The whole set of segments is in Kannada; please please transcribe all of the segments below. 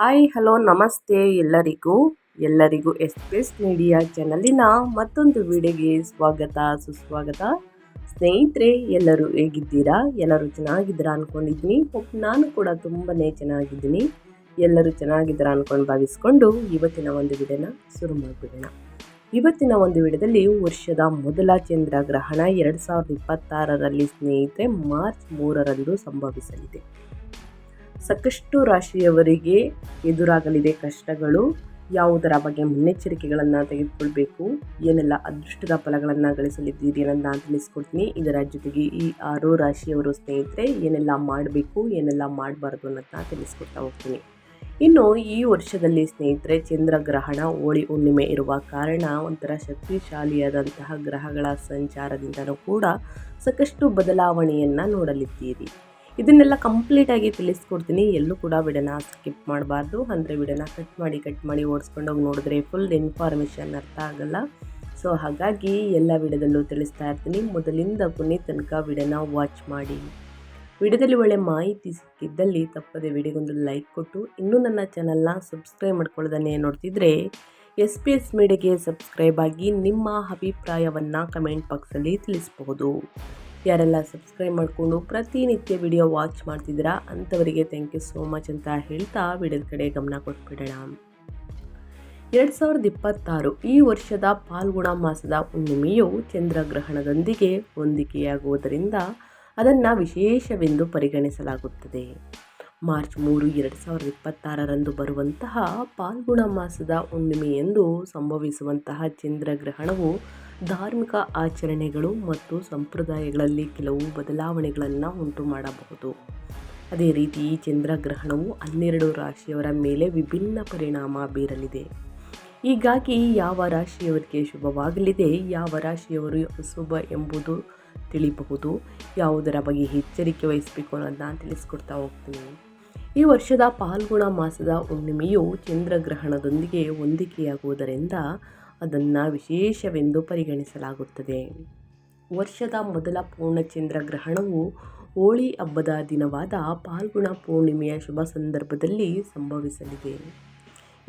ಹಾಯ್ ಹಲೋ ನಮಸ್ತೆ ಎಲ್ಲರಿಗೂ ಎಸ್ ಮೀಡಿಯಾ ಚಾನಲಿನ ಮತ್ತೊಂದು ವಿಡಿಯೋಗೆ ಸ್ವಾಗತ ಸುಸ್ವಾಗತ. ಸ್ನೇಹಿತರೆ, ಎಲ್ಲರೂ ಹೇಗಿದ್ದೀರಾ? ಎಲ್ಲರೂ ಚೆನ್ನಾಗಿದ್ದೀರಾ ಅಂದ್ಕೊಂಡಿದ್ದೀನಿ. ನಾನು ಕೂಡ ತುಂಬನೇ ಚೆನ್ನಾಗಿದ್ದೀನಿ. ಎಲ್ಲರೂ ಚೆನ್ನಾಗಿದ್ದೀರಾ ಅಂದ್ಕೊಂಡು ಭಾವಿಸ್ಕೊಂಡು ಇವತ್ತಿನ ಒಂದು ವಿಡಿಯೋನ ಶುರು ಮಾಡಿಬಿಡೋಣ. ಇವತ್ತಿನ ಒಂದು ವಿಡಿಯೋದಲ್ಲಿ ವರ್ಷದ ಮೊದಲ ಚಂದ್ರಗ್ರಹಣ 2026ರಲ್ಲಿ ಸ್ನೇಹಿತರೆ ಮಾರ್ಚ್ 3ರಂದು ಸಂಭವಿಸಲಿದೆ. ಸಾಕಷ್ಟು ರಾಶಿಯವರಿಗೆ ಎದುರಾಗಲಿದೆ ಕಷ್ಟಗಳು. ಯಾವುದರ ಬಗ್ಗೆ ಮುನ್ನೆಚ್ಚರಿಕೆಗಳನ್ನು ತೆಗೆದುಕೊಳ್ಬೇಕು, ಏನೆಲ್ಲ ಅದೃಷ್ಟದ ಫಲಗಳನ್ನು ಗಳಿಸಲಿದ್ದೀರಿ ಅನ್ನೋದನ್ನ ನಾನು ತಿಳಿಸ್ಕೊಡ್ತೀನಿ. ಇದರ ಜೊತೆಗೆ ಈ 6 ರಾಶಿಯವರು ಸ್ನೇಹಿತರೆ ಏನೆಲ್ಲ ಮಾಡಬೇಕು, ಏನೆಲ್ಲ ಮಾಡಬಾರ್ದು ಅನ್ನೋದನ್ನ ತಿಳಿಸ್ಕೊಡ್ತಾ ಹೋಗ್ತೀನಿ. ಇನ್ನು ಈ ವರ್ಷದಲ್ಲಿ ಸ್ನೇಹಿತರೆ ಚಂದ್ರಗ್ರಹಣ ಹೋಳಿ ಹುಣ್ಣಿಮೆ ಇರುವ ಕಾರಣ ಒಂಥರ ಶಕ್ತಿಶಾಲಿಯಾದಂತಹ ಗ್ರಹಗಳ ಸಂಚಾರದಿಂದಲೂ ಕೂಡ ಸಾಕಷ್ಟು ಬದಲಾವಣೆಯನ್ನು ನೋಡಲಿದ್ದೀರಿ. ಇದನ್ನೆಲ್ಲ ಕಂಪ್ಲೀಟಾಗಿ ತಿಳಿಸ್ಕೊಡ್ತೀನಿ. ಎಲ್ಲೂ ಕೂಡ ವಿಡಿಯೋನ ಸ್ಕಿಪ್ ಮಾಡಬಾರ್ದು. ಅಂದರೆ ವಿಡಿಯೋನ ಕಟ್ ಮಾಡಿ ಓಡಿಸ್ಕೊಂಡೋಗಿ ನೋಡಿದ್ರೆ ಫುಲ್ ಇನ್ಫಾರ್ಮೇಷನ್ ಅರ್ಥ ಆಗಲ್ಲ. ಸೊ ಹಾಗಾಗಿ ಎಲ್ಲ ವಿಡಿಯೋದಲ್ಲೂ ತಿಳಿಸ್ತಾ ಇರ್ತೀನಿ. ಮೊದಲಿಂದ ಕೊನೆ ತನಕ ವಿಡಿಯೋನ ವಾಚ್ ಮಾಡಿ. ವಿಡಿಯೋದಲ್ಲಿ ಒಳ್ಳೆ ಮಾಹಿತಿ ಸಿಕ್ಕಿದ್ದಲ್ಲಿ ತಪ್ಪದೆ ವಿಡಿಯೋಗೊಂದು ಲೈಕ್ ಕೊಟ್ಟು, ಇನ್ನೂ ನನ್ನ ಚಾನಲ್ನ ಸಬ್ಸ್ಕ್ರೈಬ್ ಮಾಡ್ಕೊಳ್ಳೋದನ್ನೇ ನೋಡ್ತಿದ್ರೆ SPS ಮೀಡಿಯಾಗೆ ಸಬ್ಸ್ಕ್ರೈಬ್ ಆಗಿ ನಿಮ್ಮ ಅಭಿಪ್ರಾಯವನ್ನು ಕಮೆಂಟ್ ಬಾಕ್ಸಲ್ಲಿ ತಿಳಿಸಬಹುದು. ಯಾರೆಲ್ಲ ಸಬ್ಸ್ಕ್ರೈಬ್ ಮಾಡಿಕೊಂಡು ಪ್ರತಿನಿತ್ಯ ವಿಡಿಯೋ ವಾಚ್ ಮಾಡ್ತಿದ್ದೀರಾ ಅಂಥವರಿಗೆ ಥ್ಯಾಂಕ್ ಯು ಸೋ ಮಚ್ ಅಂತ ಹೇಳ್ತಾ ವಿಡಿಯೋದ ಕಡೆ ಗಮನ ಕೊಟ್ಬಿಡೋಣ. 2026 ಈ ವರ್ಷದ ಫಾಲ್ಗುಣ ಮಾಸದ ಹುಣ್ಣಿಮೆಯು ಚಂದ್ರಗ್ರಹಣದೊಂದಿಗೆ ಹೊಂದಿಕೆಯಾಗುವುದರಿಂದ ಅದನ್ನು ವಿಶೇಷವೆಂದು ಪರಿಗಣಿಸಲಾಗುತ್ತದೆ. ಮಾರ್ಚ್ 3, 2026ರಂದು ಬರುವಂತಹ ಫಾಲ್ಗುಣ ಮಾಸದ ಹುಣ್ಣಿಮೆಯೆಂದು ಸಂಭವಿಸುವಂತಹ ಚಂದ್ರಗ್ರಹಣವು ಧಾರ್ಮಿಕ ಆಚರಣೆಗಳು ಮತ್ತು ಸಂಪ್ರದಾಯಗಳಲ್ಲಿ ಕೆಲವು ಬದಲಾವಣೆಗಳನ್ನು ಉಂಟು ಮಾಡಬಹುದು. ಅದೇ ರೀತಿ ಈ ಚಂದ್ರಗ್ರಹಣವು 12 ರಾಶಿಯವರ ಮೇಲೆ ವಿಭಿನ್ನ ಪರಿಣಾಮ ಬೀರಲಿದೆ. ಹೀಗಾಗಿ ಯಾವ ರಾಶಿಯವರಿಗೆ ಶುಭವಾಗಲಿದೆ, ಯಾವ ರಾಶಿಯವರು ಅಶುಭ ಎಂಬುದು ತಿಳಿಯಬಹುದು, ಯಾವುದರ ಬಗ್ಗೆ ಎಚ್ಚರಿಕೆ ವಹಿಸಬೇಕು ಅನ್ನೋದನ್ನ ತಿಳಿಸ್ಕೊಡ್ತಾ ಹೋಗ್ತೀನಿ. ಈ ವರ್ಷದ ಫಾಲ್ಗುಣ ಮಾಸದ ಹುಣ್ಣಿಮೆಯು ಚಂದ್ರಗ್ರಹಣದೊಂದಿಗೆ ಹೊಂದಿಕೆಯಾಗುವುದರಿಂದ ಅದನ್ನು ವಿಶೇಷವೆಂದು ಪರಿಗಣಿಸಲಾಗುತ್ತದೆ. ವರ್ಷದ ಮೊದಲ ಪೂರ್ಣಚಂದ್ರಗ್ರಹಣವು ಹೋಳಿ ಹಬ್ಬದ ದಿನವಾದ ಫಾಲ್ಗುಣ ಪೂರ್ಣಿಮೆಯ ಶುಭ ಸಂದರ್ಭದಲ್ಲಿ ಸಂಭವಿಸಲಿದೆ.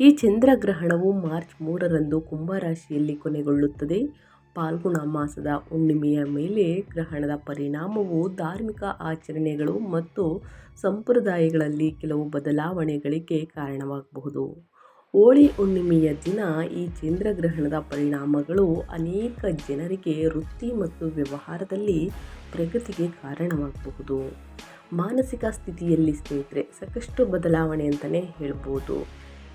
ಈ ಚಂದ್ರಗ್ರಹಣವು ಮಾರ್ಚ್ 3ರಂದು ಕುಂಭರಾಶಿಯಲ್ಲಿ ಕೊನೆಗೊಳ್ಳುತ್ತದೆ. ಫಾಲ್ಗುಣ ಮಾಸದ ಹುಣ್ಣಿಮೆಯ ಮೇಲೆ ಗ್ರಹಣದ ಪರಿಣಾಮವು ಧಾರ್ಮಿಕ ಆಚರಣೆಗಳು ಮತ್ತು ಸಂಪ್ರದಾಯಗಳಲ್ಲಿ ಕೆಲವು ಬದಲಾವಣೆಗಳಿಗೆ ಕಾರಣವಾಗಬಹುದು. ಹೋಳಿ ಹುಣ್ಣಿಮೆಯ ದಿನ ಈ ಚಂದ್ರಗ್ರಹಣದ ಪರಿಣಾಮಗಳು ಅನೇಕ ಜನರಿಗೆ ವೃತ್ತಿ ಮತ್ತು ವ್ಯವಹಾರದಲ್ಲಿ ಪ್ರಗತಿಗೆ ಕಾರಣವಾಗಬಹುದು. ಮಾನಸಿಕ ಸ್ಥಿತಿಯಲ್ಲಿ ಸ್ನೇಹಿತರೆ ಸಾಕಷ್ಟು ಬದಲಾವಣೆ ಅಂತಲೇ ಹೇಳ್ಬೋದು.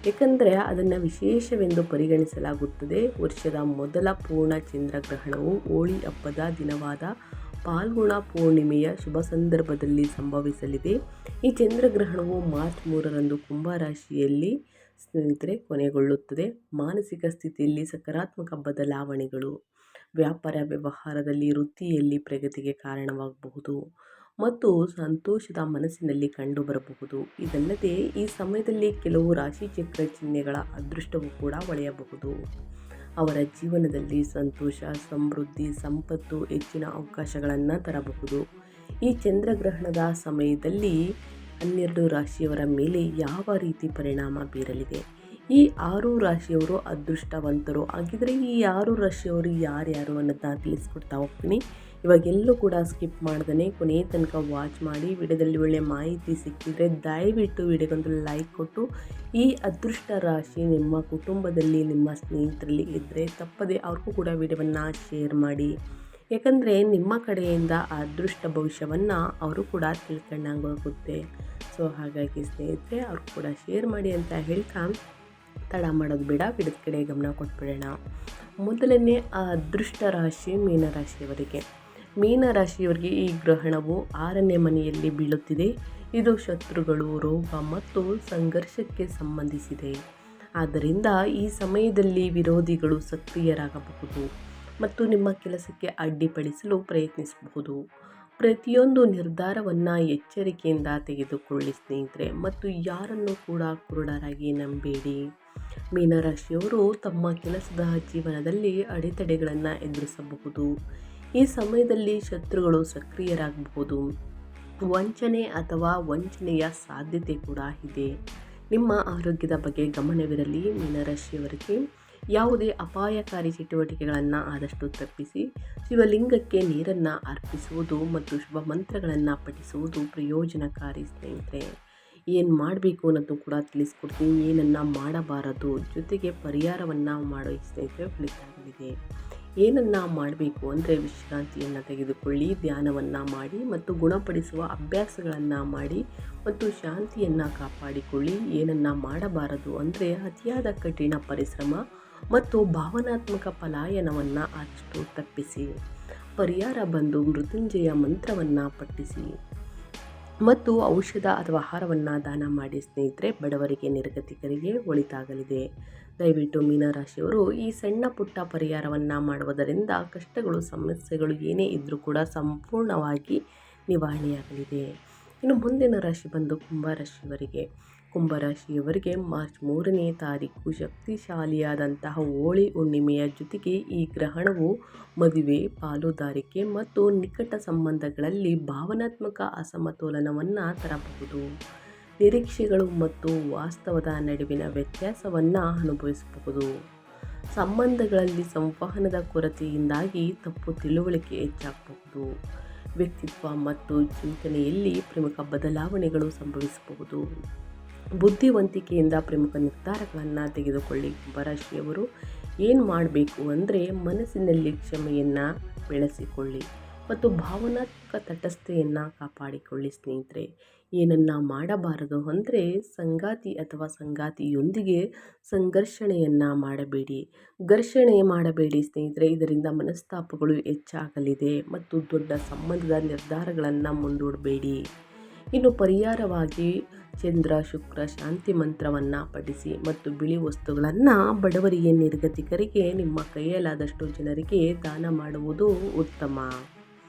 ಏಕೆಂದರೆ ಅದನ್ನು ವಿಶೇಷವೆಂದು ಪರಿಗಣಿಸಲಾಗುತ್ತದೆ. ವರ್ಷದ ಮೊದಲ ಪೂರ್ಣ ಚಂದ್ರಗ್ರಹಣವು ಹೋಳಿ ಹಬ್ಬದ ದಿನವಾದ ಫಾಲ್ಗುಣ ಪೂರ್ಣಿಮೆಯ ಶುಭ ಸಂದರ್ಭದಲ್ಲಿ ಸಂಭವಿಸಲಿದೆ. ಈ ಚಂದ್ರಗ್ರಹಣವು ಮಾರ್ಚ್ 3ರಂದು ಕುಂಭರಾಶಿಯಲ್ಲಿ ಸ್ನೇಹಿತರೆ ಕೊನೆಗೊಳ್ಳುತ್ತದೆ. ಮಾನಸಿಕ ಸ್ಥಿತಿಯಲ್ಲಿ ಸಕಾರಾತ್ಮಕ ಬದಲಾವಣೆಗಳು, ವ್ಯಾಪಾರ ವ್ಯವಹಾರದಲ್ಲಿ ವೃತ್ತಿಯಲ್ಲಿ ಪ್ರಗತಿಗೆ ಕಾರಣವಾಗಬಹುದು ಮತ್ತು ಸಂತೋಷದ ಮನಸ್ಸಿನಲ್ಲಿ ಕಂಡುಬರಬಹುದು. ಇದಲ್ಲದೆ ಈ ಸಮಯದಲ್ಲಿ ಕೆಲವು ರಾಶಿಚಕ್ರ ಚಿಹ್ನೆಗಳ ಅದೃಷ್ಟವೂ ಕೂಡ ಒಳೆಯಬಹುದು. ಅವರ ಜೀವನದಲ್ಲಿ ಸಂತೋಷ, ಸಮೃದ್ಧಿ, ಸಂಪತ್ತು, ಹೆಚ್ಚಿನ ಅವಕಾಶಗಳನ್ನು ತರಬಹುದು. ಈ ಚಂದ್ರಗ್ರಹಣದ ಸಮಯದಲ್ಲಿ 12 ರಾಶಿಯವರ ಮೇಲೆ ಯಾವ ರೀತಿ ಪರಿಣಾಮ ಬೀರಲಿದೆ? ಈ 6 ರಾಶಿಯವರು ಅದೃಷ್ಟವಂತರು. ಹಾಗಿದ್ರೆ ಈ 6 ರಾಶಿಯವರು ಯಾರ್ಯಾರು ಅನ್ನೋದನ್ನ ತಿಳಿಸ್ಕೊಡ್ತಾ ಹೋಗ್ತೀನಿ. ಇವಾಗೆಲ್ಲೂ ಕೂಡ ಸ್ಕಿಪ್ ಮಾಡ್ದೇ ಕೊನೆಯ ತನಕ ವಾಚ್ ಮಾಡಿ. ವಿಡಿಯೋದಲ್ಲಿ ಒಳ್ಳೆ ಮಾಹಿತಿ ಸಿಕ್ಕಿದರೆ ದಯವಿಟ್ಟು ವಿಡಿಯೋಗೊಂದು ಲೈಕ್ ಕೊಟ್ಟು, ಈ ಅದೃಷ್ಟ ರಾಶಿ ನಿಮ್ಮ ಕುಟುಂಬದಲ್ಲಿ ನಿಮ್ಮ ಸ್ನೇಹಿತರಲ್ಲಿ ಇದ್ದರೆ ತಪ್ಪದೆ ಅವ್ರಿಗೂ ಕೂಡ ವಿಡಿಯೋವನ್ನು ಶೇರ್ ಮಾಡಿ. ಯಾಕಂದರೆ ನಿಮ್ಮ ಕಡೆಯಿಂದ ಆ ಅದೃಷ್ಟ ಭವಿಷ್ಯವನ್ನು ಅವರು ಕೂಡ ತಿಳ್ಕೊಂಡಾಗುತ್ತೆ. ಸೊ ಹಾಗಾಗಿ ಸ್ನೇಹಿತರೆ ಅವ್ರು ಕೂಡ ಶೇರ್ ಮಾಡಿ ಅಂತ ಹೇಳ್ತಾ ತಡ ಮಾಡೋದು ಬೇಡ, ವಿಡಿಯೋದ ಕಡೆ ಗಮನ ಕೊಟ್ಬಿಡೋಣ. ಮೊದಲನೇ ಆ ಅದೃಷ್ಟ ರಾಶಿ ಮೀನರಾಶಿಯವರಿಗೆ. ಮೀನರಾಶಿಯವರಿಗೆ ಈ ಗ್ರಹಣವು 6ನೇ ಮನೆಯಲ್ಲಿ ಬೀಳುತ್ತಿದೆ. ಇದು ಶತ್ರುಗಳು, ರೋಗ ಮತ್ತು ಸಂಘರ್ಷಕ್ಕೆ ಸಂಬಂಧಿಸಿದೆ. ಆದ್ದರಿಂದ ಈ ಸಮಯದಲ್ಲಿ ವಿರೋಧಿಗಳು ಸಕ್ರಿಯರಾಗಬಹುದು ಮತ್ತು ನಿಮ್ಮ ಕೆಲಸಕ್ಕೆ ಅಡ್ಡಿಪಡಿಸಲು ಪ್ರಯತ್ನಿಸಬಹುದು. ಪ್ರತಿಯೊಂದು ನಿರ್ಧಾರವನ್ನು ಎಚ್ಚರಿಕೆಯಿಂದ ತೆಗೆದುಕೊಳ್ಳಿ ಸ್ನೇಹಿತರೆ, ಮತ್ತು ಯಾರನ್ನು ಕೂಡ ಕುರುಡರಾಗಿ ನಂಬೇಡಿ. ಮೀನರಾಶಿಯವರು ತಮ್ಮ ಕೆಲಸದ ಜೀವನದಲ್ಲಿ ಅಡೆತಡೆಗಳನ್ನು ಎದುರಿಸಬಹುದು. ಈ ಸಮಯದಲ್ಲಿ ಶತ್ರುಗಳು ಸಕ್ರಿಯರಾಗಬಹುದು. ವಂಚನೆ ಅಥವಾ ವಂಚನೆಯ ಸಾಧ್ಯತೆ ಕೂಡ ಇದೆ. ನಿಮ್ಮ ಆರೋಗ್ಯದ ಬಗ್ಗೆ ಗಮನವಿರಲಿ. ಮೀನರಾಶಿಯವರಿಗೆ ಯಾವುದೇ ಅಪಾಯಕಾರಿ ಚಟುವಟಿಕೆಗಳನ್ನು ಆದಷ್ಟು ತಪ್ಪಿಸಿ ಶಿವಲಿಂಗಕ್ಕೆ ನೀರನ್ನು ಅರ್ಪಿಸುವುದು ಮತ್ತು ಶುಭ ಮಂತ್ರಗಳನ್ನು ಪಠಿಸುವುದು ಪ್ರಯೋಜನಕಾರಿ ಸ್ನೇಹಿತರೆ. ಏನು ಮಾಡಬೇಕು ಅನ್ನೋದು ಕೂಡ ತಿಳಿಸ್ಕೊಡ್ತೀನಿ, ಏನನ್ನು ಮಾಡಬಾರದು, ಜೊತೆಗೆ ಪರಿಹಾರವನ್ನು ಮಾಡೋ ಸ್ನೇಹಿತರೆ ಫಲಿತಾಗಲಿದೆ. ಏನನ್ನು ಮಾಡಬೇಕು ಅಂದರೆ ವಿಶ್ರಾಂತಿಯನ್ನು ತೆಗೆದುಕೊಳ್ಳಿ, ಧ್ಯಾನವನ್ನು ಮಾಡಿ ಮತ್ತು ಗುಣಪಡಿಸುವ ಅಭ್ಯಾಸಗಳನ್ನು ಮಾಡಿ ಮತ್ತು ಶಾಂತಿಯನ್ನು ಕಾಪಾಡಿಕೊಳ್ಳಿ. ಏನನ್ನು ಮಾಡಬಾರದು ಅಂದರೆ ಅತಿಯಾದ ಕಠಿಣ ಪರಿಶ್ರಮ ಮತ್ತು ಭಾವನಾತ್ಮಕ ಪಲಾಯನವನ್ನು ಆದಷ್ಟು ತಪ್ಪಿಸಿ. ಪರಿಹಾರ ಬಂದು ಮೃತ್ಯುಂಜಯ ಮಂತ್ರವನ್ನು ಪಠಿಸಿ ಮತ್ತು ಔಷಧ ಅಥವಾ ಆಹಾರವನ್ನು ದಾನ ಮಾಡಿ ಸ್ನೇಹಿತರೆ. ಬಡವರಿಗೆ, ನಿರ್ಗತಿಕರಿಗೆ ಒಳಿತಾಗಲಿದೆ. ದಯವಿಟ್ಟು ಮೀನರಾಶಿಯವರು ಈ ಸಣ್ಣ ಪುಟ್ಟ ಪರಿಹಾರವನ್ನು ಮಾಡುವುದರಿಂದ ಕಷ್ಟಗಳು, ಸಮಸ್ಯೆಗಳು ಏನೇ ಇದ್ದರೂ ಕೂಡ ಸಂಪೂರ್ಣವಾಗಿ ನಿವಾರಣೆಯಾಗಲಿದೆ. ಇನ್ನು ಮುಂದಿನ ರಾಶಿ ಬಂದು ಕುಂಭರಾಶಿಯವರಿಗೆ. ಕುಂಭರಾಶಿಯವರಿಗೆ ಮಾರ್ಚ್ 3ನೇ ತಾರೀಕು ಶಕ್ತಿಶಾಲಿಯಾದಂತಹ ಹೋಳಿ ಹುಣ್ಣಿಮೆಯ ಜೊತೆಗೆ ಈ ಗ್ರಹಣವು ಮದುವೆ, ಪಾಲುದಾರಿಕೆ ಮತ್ತು ನಿಕಟ ಸಂಬಂಧಗಳಲ್ಲಿ ಭಾವನಾತ್ಮಕ ಅಸಮತೋಲನವನ್ನು ತರಬಹುದು. ನಿರೀಕ್ಷೆಗಳು ಮತ್ತು ವಾಸ್ತವದ ನಡುವಿನ ವ್ಯತ್ಯಾಸವನ್ನು ಅನುಭವಿಸಬಹುದು. ಸಂಬಂಧಗಳಲ್ಲಿ ಸಂವಹನದ ಕೊರತೆಯಿಂದಾಗಿ ತಪ್ಪು ತಿಳುವಳಿಕೆ ಹೆಚ್ಚಾಗಬಹುದು. ವ್ಯಕ್ತಿತ್ವ ಮತ್ತು ಚಿಂತನೆಯಲ್ಲಿ ಪ್ರಮುಖ ಬದಲಾವಣೆಗಳು ಸಂಭವಿಸಬಹುದು. ಬುದ್ಧಿವಂತಿಕೆಯಿಂದ ಪ್ರಮುಖ ನಿರ್ಧಾರಗಳನ್ನು ತೆಗೆದುಕೊಳ್ಳಿ. ಕುಂಭರಾಶಿಯವರು ಏನು ಮಾಡಬೇಕು ಅಂದರೆ ಮನಸ್ಸಿನಲ್ಲಿ ಕ್ಷಮೆಯನ್ನು ಬೆಳೆಸಿಕೊಳ್ಳಿ ಮತ್ತು ಭಾವನಾತ್ಮಕ ತಟಸ್ಥತೆಯನ್ನು ಕಾಪಾಡಿಕೊಳ್ಳಿ ಸ್ನೇಹಿತರೆ. ಏನನ್ನು ಮಾಡಬಾರದು ಅಂದರೆ ಸಂಗಾತಿ ಅಥವಾ ಸಂಗಾತಿಯೊಂದಿಗೆ ಸಂಘರ್ಷಣೆಯನ್ನು ಘರ್ಷಣೆ ಮಾಡಬೇಡಿ ಸ್ನೇಹಿತರೆ. ಇದರಿಂದ ಮನಸ್ತಾಪಗಳು ಹೆಚ್ಚಾಗಲಿದೆ ಮತ್ತು ದೊಡ್ಡ ಸಂಬಂಧದ ನಿರ್ಧಾರಗಳನ್ನು ಮುಂದೂಡಬೇಡಿ. ಇನ್ನು ಪರಿಹಾರವಾಗಿ ಚಂದ್ರ, ಶುಕ್ರ ಶಾಂತಿ ಮಂತ್ರವನ್ನು ಪಠಿಸಿ ಮತ್ತು ಬಿಳಿ ವಸ್ತುಗಳನ್ನು ಬಡವರಿಗೆ, ನಿರ್ಗತಿಕರಿಗೆ, ನಿಮ್ಮ ಕೈಯಲ್ಲಾದಷ್ಟು ಜನರಿಗೆ ದಾನ ಮಾಡುವುದು ಉತ್ತಮ.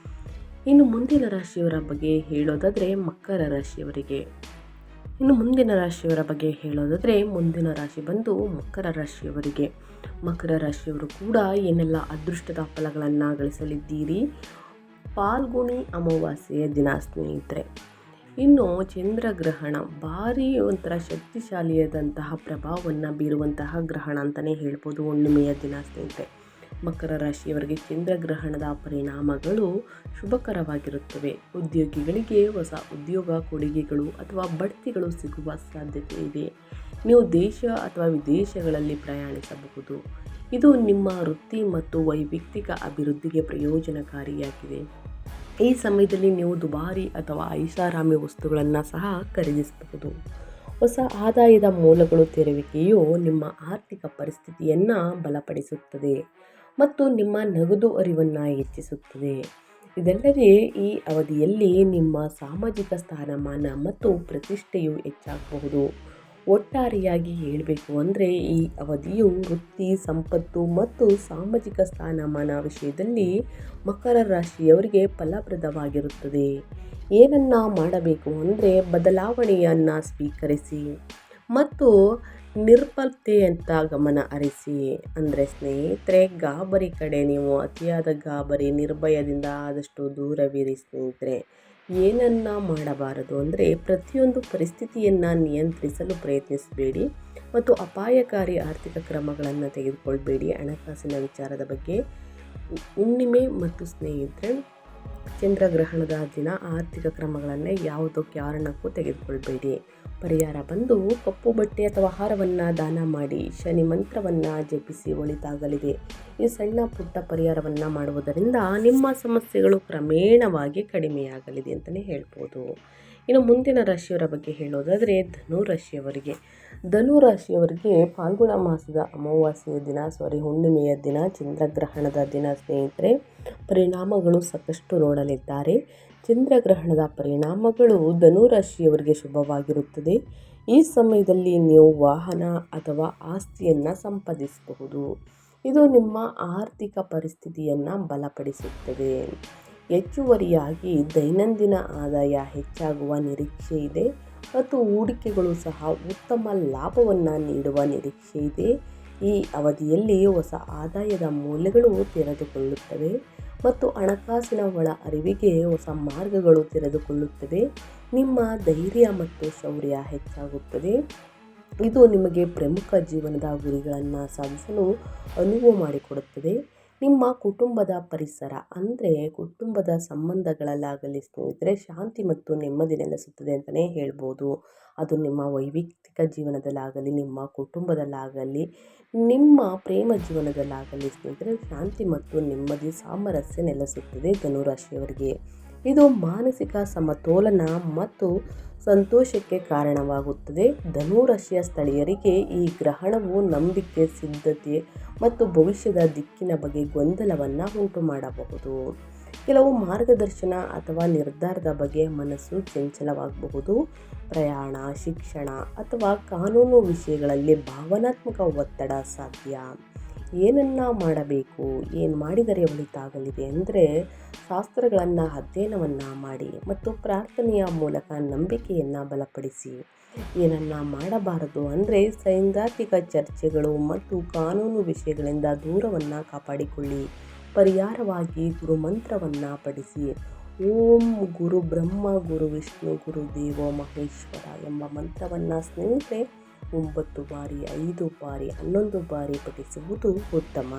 ಇನ್ನು ಮುಂದಿನ ರಾಶಿಯವರ ಬಗ್ಗೆ ಹೇಳೋದಾದರೆ ಮಕರ ರಾಶಿಯವರಿಗೆ. ಮುಂದಿನ ರಾಶಿ ಬಂದು ಮಕರ ರಾಶಿಯವರಿಗೆ. ಮಕರ ರಾಶಿಯವರು ಕೂಡ ಏನೆಲ್ಲ ಅದೃಷ್ಟದ ಫಲಗಳನ್ನು ಗಳಿಸಲಿದ್ದೀರಿ. ಫಾಲ್ಗುಣಿ ಅಮಾವಾಸ್ಯೆಯ ದಿನ ಸ್ನೇಹಿತರೆ. ಇನ್ನು ಚಂದ್ರಗ್ರಹಣ ಭಾರಿ ಒಂಥರ ಶಕ್ತಿಶಾಲಿಯಾದಂತಹ ಪ್ರಭಾವವನ್ನು ಬೀರುವಂತಹ ಗ್ರಹಣ ಅಂತಲೇ ಹೇಳ್ಬೋದು. ಹುಣ್ಣಿಮೆಯ ದಿನ ಸ್ನೇಹಿತರೆ. ಮಕರ ರಾಶಿಯವರಿಗೆ ಚಂದ್ರಗ್ರಹಣದ ಪರಿಣಾಮಗಳು ಶುಭಕರವಾಗಿರುತ್ತವೆ. ಉದ್ಯೋಗಿಗಳಿಗೆ ಹೊಸ ಉದ್ಯೋಗ, ಕೊಡುಗೆಗಳು ಅಥವಾ ಬಡ್ತಿಗಳು ಸಿಗುವ ಸಾಧ್ಯತೆ ಇದೆ. ನೀವು ದೇಶ ಅಥವಾ ವಿದೇಶಗಳಲ್ಲಿ ಪ್ರಯಾಣಿಸಬಹುದು. ಇದು ನಿಮ್ಮ ವೃತ್ತಿ ಮತ್ತು ವೈಯಕ್ತಿಕ ಅಭಿವೃದ್ಧಿಗೆ ಪ್ರಯೋಜನಕಾರಿಯಾಗಿದೆ. ಈ ಸಮಯದಲ್ಲಿ ನೀವು ದುಬಾರಿ ಅಥವಾ ಐಷಾರಾಮಿ ವಸ್ತುಗಳನ್ನು ಸಹ ಖರೀದಿಸಬಹುದು. ಹೊಸ ಆದಾಯದ ಮೂಲಗಳು ತೆರೆಯುವಿಕೆಯು ನಿಮ್ಮ ಆರ್ಥಿಕ ಪರಿಸ್ಥಿತಿಯನ್ನು ಬಲಪಡಿಸುತ್ತದೆ ಮತ್ತು ನಿಮ್ಮ ನಗದು ಅರಿವನ್ನು ಹೆಚ್ಚಿಸುತ್ತದೆ. ಇದಲ್ಲದೆ ಈ ಅವಧಿಯಲ್ಲಿ ನಿಮ್ಮ ಸಾಮಾಜಿಕ ಸ್ಥಾನಮಾನ ಮತ್ತು ಪ್ರತಿಷ್ಠೆಯು ಹೆಚ್ಚಾಗಬಹುದು. ಒಟ್ಟಾರೆಯಾಗಿ ಹೇಳಬೇಕು ಅಂದರೆ ಈ ಅವಧಿಯು ವೃತ್ತಿ, ಸಂಪತ್ತು ಮತ್ತು ಸಾಮಾಜಿಕ ಸ್ಥಾನಮಾನ ವಿಷಯದಲ್ಲಿ ಮಕರ ರಾಶಿಯವರಿಗೆ ಫಲಪ್ರದವಾಗಿರುತ್ತದೆ. ಏನನ್ನ ಮಾಡಬೇಕು ಅಂದರೆ ಬದಲಾವಣೆಯನ್ನು ಸ್ವೀಕರಿಸಿ ಮತ್ತು ನಿರ್ಬಲತೆಯಂತ ಗಮನ ಹರಿಸಿ. ಅಂದರೆ ಸ್ನೇಹಿತರೆ, ಗಾಬರಿ ಕಡೆ ನೀವು ಅತಿಯಾದ ಗಾಬರಿ, ನಿರ್ಭಯದಿಂದ ಆದಷ್ಟು ದೂರವಿರಿ ಸ್ನೇಹಿತರೆ. ಏನನ್ನ ಮಾಡಬಾರದು ಅಂದರೆ ಪ್ರತಿಯೊಂದು ಪರಿಸ್ಥಿತಿಯನ್ನು ನಿಯಂತ್ರಿಸಲು ಪ್ರಯತ್ನಿಸಬೇಡಿ ಮತ್ತು ಅಪಾಯಕಾರಿ ಆರ್ಥಿಕ ಕ್ರಮಗಳನ್ನು ತೆಗೆದುಕೊಳ್ಬೇಡಿ. ಹಣಕಾಸಿನ ವಿಚಾರದ ಬಗ್ಗೆ ಹುಣ್ಣಿಮೆ ಮತ್ತು ಸ್ನೇಹಿತರೆ ಚಂದ್ರಗ್ರಹಣದ ದಿನ ಆರ್ಥಿಕ ಕ್ರಮಗಳನ್ನು ಯಾವುದೋ ಕಾರಣಕ್ಕೂ ತೆಗೆದುಕೊಳ್ಬೇಡಿ. ಪರಿಹಾರ ಬಂದು ಕಪ್ಪು ಬಟ್ಟೆ ಅಥವಾ ಆಹಾರವನ್ನು ದಾನ ಮಾಡಿ, ಶನಿ ಮಂತ್ರವನ್ನು ಜಪಿಸಿ ಒಳಿತಾಗಲಿದೆ. ಈ ಸಣ್ಣ ಪುಟ್ಟ ಪರಿಹಾರವನ್ನು ಮಾಡುವುದರಿಂದ ನಿಮ್ಮ ಸಮಸ್ಯೆಗಳು ಕ್ರಮೇಣವಾಗಿ ಕಡಿಮೆಯಾಗಲಿದೆ ಅಂತಲೇ ಹೇಳ್ಬೋದು. ಇನ್ನು ಮುಂದಿನ ರಾಶಿಯವರ ಬಗ್ಗೆ ಹೇಳೋದಾದರೆ ಧನುರಾಶಿಯವರಿಗೆ ಫಾಲ್ಗುಣ ಮಾಸದ ಅಮಾವಾಸ್ಯೆಯ ದಿನ ಹುಣ್ಣಿಮೆಯ ದಿನ ಚಂದ್ರಗ್ರಹಣದ ದಿನ ಸ್ನೇಹಿತರೆ ಪರಿಣಾಮಗಳು ಸಾಕಷ್ಟು ನೋಡಲಿದ್ದಾರೆ. ಚಂದ್ರಗ್ರಹಣದ ಪರಿಣಾಮಗಳು ಧನುರಾಶಿಯವರಿಗೆ ಶುಭವಾಗಿರುತ್ತದೆ. ಈ ಸಮಯದಲ್ಲಿ ನೀವು ವಾಹನ ಅಥವಾ ಆಸ್ತಿಯನ್ನು ಸಂಪಾದಿಸಬಹುದು. ಇದು ನಿಮ್ಮ ಆರ್ಥಿಕ ಪರಿಸ್ಥಿತಿಯನ್ನು ಬಲಪಡಿಸುತ್ತದೆ. ಹೆಚ್ಚುವರಿಯಾಗಿ ದೈನಂದಿನ ಆದಾಯ ಹೆಚ್ಚಾಗುವ ನಿರೀಕ್ಷೆ ಇದೆ ಮತ್ತು ಹೂಡಿಕೆಗಳು ಸಹ ಉತ್ತಮ ಲಾಭವನ್ನು ನೀಡುವ ನಿರೀಕ್ಷೆ ಇದೆ. ಈ ಅವಧಿಯಲ್ಲಿ ಹೊಸ ಆದಾಯದ ಮೂಲಗಳು ತೆರೆದುಕೊಳ್ಳುತ್ತವೆ ಮತ್ತು ಹಣಕಾಸಿನ ಒಳ ಅರಿವಿಗೆ ಹೊಸ ಮಾರ್ಗಗಳು ತೆರೆದುಕೊಳ್ಳುತ್ತವೆ. ನಿಮ್ಮ ಧೈರ್ಯ ಮತ್ತು ಶೌರ್ಯ ಹೆಚ್ಚಾಗುತ್ತದೆ. ಇದು ನಿಮಗೆ ಪ್ರಮುಖ ಜೀವನದ ಗುರಿಗಳನ್ನು ಸಾಧಿಸಲು ಅನುವು ಮಾಡಿಕೊಡುತ್ತದೆ. ನಿಮ್ಮ ಕುಟುಂಬದ ಪರಿಸರ ಅಂದರೆ ಕುಟುಂಬದ ಸಂಬಂಧಗಳಲ್ಲಾಗಲಿ ಸ್ನೇಹಿತರೆ ಶಾಂತಿ ಮತ್ತು ನೆಮ್ಮದಿ ನೆಲೆಸುತ್ತದೆ ಅಂತಲೇ ಹೇಳ್ಬೋದು. ಅದು ನಿಮ್ಮ ವೈಯಕ್ತಿಕ ಜೀವನದಲ್ಲಾಗಲಿ, ನಿಮ್ಮ ಕುಟುಂಬದಲ್ಲಾಗಲಿ, ನಿಮ್ಮ ಪ್ರೇಮ ಜೀವನದಲ್ಲಾಗಲಿ ಸ್ನೇಹಿತರೆ ಶಾಂತಿ ಮತ್ತು ನೆಮ್ಮದಿ ಸಾಮರಸ್ಯ ನೆಲೆಸುತ್ತದೆ ಧನುರಾಶಿಯವರಿಗೆ. ಇದು ಮಾನಸಿಕ ಸಮತೋಲನ ಮತ್ತು ಸಂತೋಷಕ್ಕೆ ಕಾರಣವಾಗುತ್ತದೆ. ಧನುರಾಶಿಯ ಸ್ಥಳೀಯರಿಗೆ ಈ ಗ್ರಹಣವು ನಂಬಿಕೆ, ಸಿದ್ಧತೆ ಮತ್ತು ಭವಿಷ್ಯದ ದಿಕ್ಕಿನ ಬಗ್ಗೆ ಗೊಂದಲವನ್ನು ಉಂಟು ಮಾಡಬಹುದು. ಕೆಲವು ಮಾರ್ಗದರ್ಶನ ಅಥವಾ ನಿರ್ಧಾರದ ಬಗ್ಗೆ ಮನಸ್ಸು ಚಂಚಲವಾಗಬಹುದು. ಪ್ರಯಾಣ, ಶಿಕ್ಷಣ ಅಥವಾ ಕಾನೂನು ವಿಷಯಗಳಲ್ಲಿ ಭಾವನಾತ್ಮಕ ಒತ್ತಡ ಸಾಧ್ಯ. ಏನನ್ನ ಮಾಡಬೇಕು, ಏನು ಮಾಡಿದರೆ ಒಳಿತಾಗಲಿದೆ ಅಂದರೆ ಶಾಸ್ತ್ರಗಳನ್ನು ಅಧ್ಯಯನವನ್ನು ಮಾಡಿ ಮತ್ತು ಪ್ರಾರ್ಥನೆಯ ಮೂಲಕ ನಂಬಿಕೆಯನ್ನು ಬಲಪಡಿಸಿ. ಏನನ್ನ ಮಾಡಬಾರದು ಅಂದರೆ ಸೈದ್ಧಾಂತಿಕ ಚರ್ಚೆಗಳು ಮತ್ತು ಕಾನೂನು ವಿಷಯಗಳಿಂದ ದೂರವನ್ನು ಕಾಪಾಡಿಕೊಳ್ಳಿ. ಪರಿಹಾರವಾಗಿ ಗುರುಮಂತ್ರವನ್ನು ಪಠಿಸಿ. ಓಂ ಗುರು ಬ್ರಹ್ಮ ಗುರು ವಿಷ್ಣು ಗುರು ದೇವೋ ಮಹೇಶ್ವರ ಎಂಬ ಮಂತ್ರವನ್ನು ಸ್ನೇಹಿತರೆ 9 ಬಾರಿ, 5 ಬಾರಿ, 11 ಬಾರಿ ಪಠಿಸುವುದು ಉತ್ತಮ.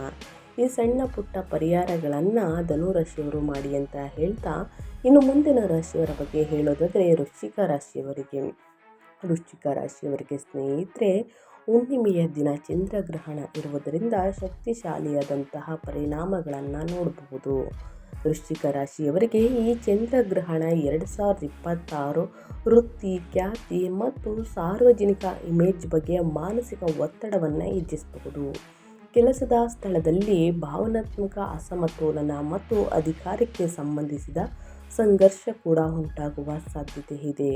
ಈ ಸಣ್ಣ ಪುಟ್ಟ ಪರಿಹಾರಗಳನ್ನು ಧನುರಾಶಿಯವರು ಮಾಡಿ ಅಂತ ಹೇಳ್ತಾ, ಇನ್ನು ಮುಂದಿನ ರಾಶಿಯವರ ಬಗ್ಗೆ ಹೇಳೋದಾದರೆ ವೃಶ್ಚಿಕ ರಾಶಿಯವರಿಗೆ ಸ್ನೇಹಿತರೆ ಹುಣ್ಣಿಮೆಯ ದಿನ ಚಂದ್ರಗ್ರಹಣ ಇರುವುದರಿಂದ ಶಕ್ತಿಶಾಲಿಯಾದಂತಹ ಪರಿಣಾಮಗಳನ್ನು ನೋಡಬಹುದು. ವೃಶ್ಚಿಕ ರಾಶಿಯವರಿಗೆ ಈ ಚಂದ್ರಗ್ರಹಣ 2026 ವೃತ್ತಿ, ಖ್ಯಾತಿ ಮತ್ತು ಸಾರ್ವಜನಿಕ ಇಮೇಜ್ ಬಗ್ಗೆ ಮಾನಸಿಕ ಒತ್ತಡವನ್ನು ಹೆಚ್ಚಿಸಬಹುದು. ಕೆಲಸದ ಸ್ಥಳದಲ್ಲಿ ಭಾವನಾತ್ಮಕ ಅಸಮತೋಲನ ಮತ್ತು ಅಧಿಕಾರಕ್ಕೆ ಸಂಬಂಧಿಸಿದ ಸಂಘರ್ಷ ಕೂಡ ಉಂಟಾಗುವ ಸಾಧ್ಯತೆ ಇದೆ.